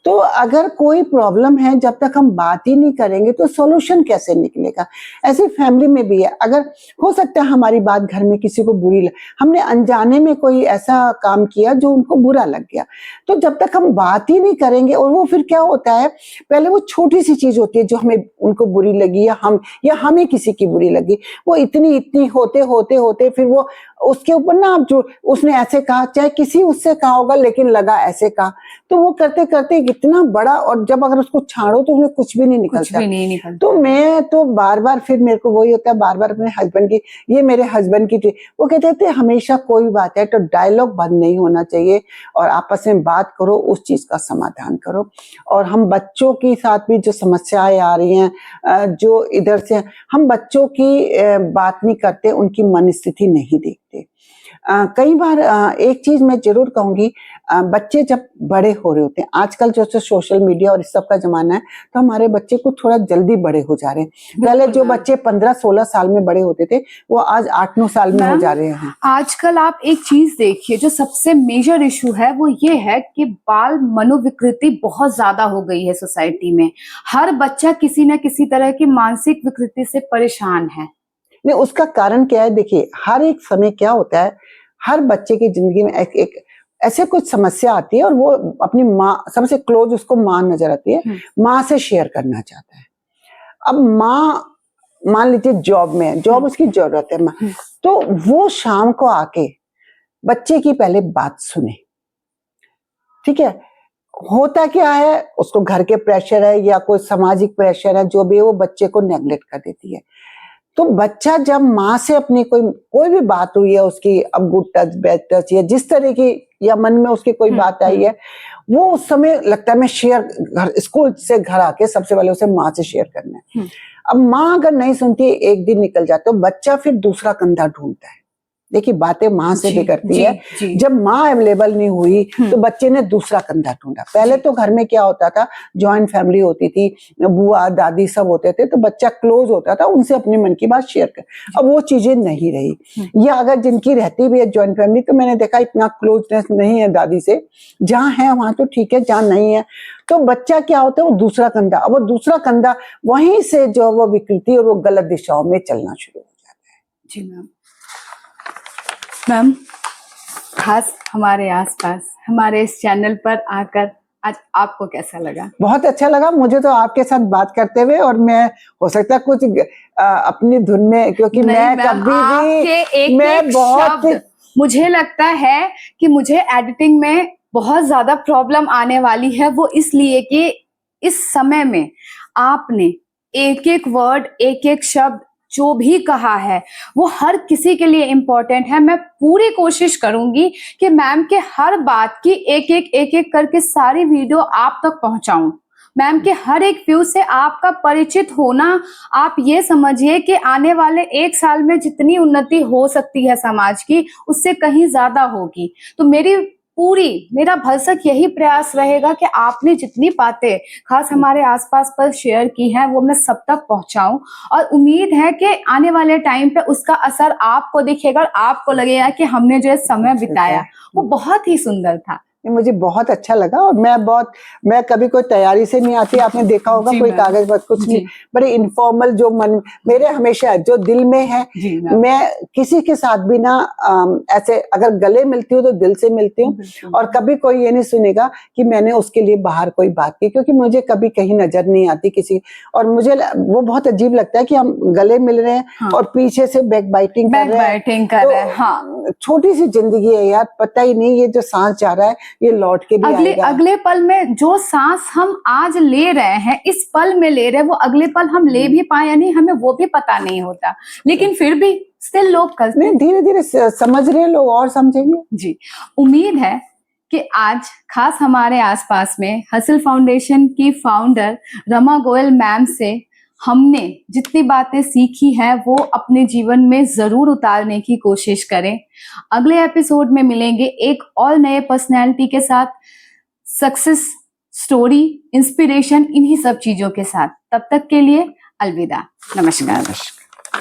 तो अगर कोई प्रॉब्लम है, जब तक हम बात ही नहीं करेंगे तो सॉल्यूशन कैसे निकलेगा। ऐसे फैमिली में भी है, अगर हो सकता है हमारी बात घर में किसी को बुरी लगे, हमने अनजाने में कोई ऐसा काम किया जो उनको बुरा लग गया, तो जब तक हम बात ही नहीं करेंगे, और वो फिर क्या होता है, पहले वो छोटी सी चीज होती है जो हमें उनको बुरी लगी या हमें किसी की बुरी लगी, वो इतनी होते होते होते फिर वो उसके ऊपर ना, जो उसने ऐसे कहा, चाहे किसी उससे कहा होगा लेकिन लगा ऐसे कहा, तो वो करते करते इतना बड़ा, और जब अगर उसको छाड़ो तो उसमें कुछ भी नहीं निकलता। तो मैं तो बार बार फिर मेरे को वही होता है, बार बार अपने हस्बैंड की, ये मेरे हस्बैंड की, वो कहते थे हमेशा कोई बात है तो डायलॉग बंद नहीं होना चाहिए और आपस में बात करो, उस चीज का समाधान करो। और हम बच्चों के साथ भी जो समस्याएं आ रही हैं, जो इधर से हम बच्चों की बात नहीं करते, उनकी मन स्थिति नहीं देखते। कई बार एक चीज मैं जरूर कहूंगी, बच्चे जब बड़े हो रहे होते हैं, आजकल जो सोशल मीडिया और इस सब का जमाना है, तो हमारे बच्चे को थोड़ा जल्दी बड़े हो जा रहे हैं। पहले जो बच्चे 15-16 साल में बड़े होते थे, वो आज 8-9 साल में हो जा रहे हैं। आजकल आप एक चीज देखिए, जो सबसे मेजर इशू है वो ये है कि बाल मनोविकृति बहुत ज्यादा हो गई है सोसाइटी में। हर बच्चा किसी न किसी तरह की मानसिक विकृति से परेशान है। नहीं, उसका कारण क्या है, देखिए हर एक समय क्या होता है, हर बच्चे की जिंदगी में एक ऐसे कुछ समस्या आती है और वो अपनी माँ, सबसे क्लोज उसको माँ नजर आती है, माँ से शेयर करना चाहता है। अब माँ मान लीजिए जॉब में है, जॉब उसकी जरूरत है माँ, तो वो शाम को आके बच्चे की पहले बात सुने। ठीक है, होता क्या है, उसको घर के प्रेशर है या कोई सामाजिक प्रेशर है, जो भी है, वो बच्चे को नेग्लेक्ट कर देती है। तो बच्चा जब माँ से अपनी कोई भी बात हुई है उसकी, अब गुड टच बैड टच या जिस तरह की, या मन में उसकी कोई बात आई है, वो उस समय लगता है मैं शेयर स्कूल से घर आके सबसे पहले उसे माँ से शेयर करना है। अब माँ अगर नहीं सुनती, एक दिन निकल जाता, तो बच्चा फिर दूसरा कंधा ढूंढता है। देखिए, बातें माँ से भी करती है। जब माँ अवेलेबल नहीं हुई तो बच्चे ने दूसरा कंधा ढूंढा। पहले तो घर में क्या होता था, जॉइंट फैमिली होती थी, बुआ दादी सब होते थे, तो बच्चा क्लोज होता था, उनसे अपनी मन की बात शेयर कर। अब वो चीजें नहीं रही, या अगर जिनकी रहती भी है जॉइंट फैमिली, तो मैंने देखा इतना क्लोजनेस नहीं है दादी से। जहाँ है वहां तो ठीक है, जहाँ नहीं है तो बच्चा क्या होता है, वो दूसरा कंधा, अब वो दूसरा कंधा वहीं से जो वो विकृति और वो गलत दिशाओं में चलना शुरू हो जाता है। जी मैम, खास हमारे आसपास हमारे इस चैनल पर आकर आज आपको कैसा लगा? बहुत अच्छा लगा मुझे तो आपके साथ बात करते हुए, और मैं हो सकता है कुछ अपनी धुन में, क्योंकि मैं कभी भी मैं बहुत, मुझे लगता है कि मुझे एडिटिंग में बहुत ज्यादा प्रॉब्लम आने वाली है, वो इसलिए कि इस समय में आपने एक एक वर्ड, एक एक शब्द जो भी कहा है वो हर किसी के लिए इम्पोर्टेंट है। मैं पूरी कोशिश करूंगी कि मैम के हर बात की एक एक करके सारी वीडियो आप तक पहुंचाऊं। मैम के हर एक व्यू से आपका परिचित होना, आप ये समझिए कि आने वाले 1 साल में जितनी उन्नति हो सकती है समाज की, उससे कहीं ज्यादा होगी। तो मेरा भरसक यही प्रयास रहेगा कि आपने जितनी बातें खास हमारे आसपास पर शेयर की हैं वो मैं सब तक पहुंचाऊं, और उम्मीद है कि आने वाले टाइम पे उसका असर आपको दिखेगा और आपको लगेगा कि हमने जो समय बिताया वो बहुत ही सुंदर था। मुझे बहुत अच्छा लगा, और मैं कभी कोई तैयारी से नहीं आती, आपने देखा होगा, कोई कागज पर कुछ नहीं, बड़े इनफॉर्मल, जो मन मेरे हमेशा जो दिल में है, मैं किसी के साथ भी ना ऐसे अगर गले मिलती हूँ तो दिल से मिलती हूँ, और कभी कोई ये नहीं सुनेगा कि मैंने उसके लिए बाहर कोई बात की, क्योंकि मुझे कभी कहीं नजर नहीं आती किसी, और मुझे वो बहुत अजीब लगता है कि हम गले मिल रहे हैं और पीछे से बैक बाइटिंग कर रहे हैं। छोटी सी जिंदगी है यार, पता ही नहीं ये जो सांस जा रहा है ये लौट के भी आएगा। अगले पल में जो सांस हम आज ले रहे हैं, इस पल में ले रहे हैं, वो अगले पल हम ले भी पाए या नहीं हमें वो भी पता नहीं होता, लेकिन फिर भी स्टिल लोग करते हैं। धीरे धीरे समझ रहे लोग और समझेंगे। जी, उम्मीद है कि आज खास हमारे आसपास में हसल फाउंडेशन की फाउंडर रमा गोयल मैम से हमने जितनी बातें सीखी हैं वो अपने जीवन में जरूर उतारने की कोशिश करें। अगले एपिसोड में मिलेंगे एक और नए पर्सनैलिटी के साथ, सक्सेस स्टोरी, इंस्पिरेशन, इन्हीं सब चीजों के साथ। तब तक के लिए अलविदा, नमस्कार।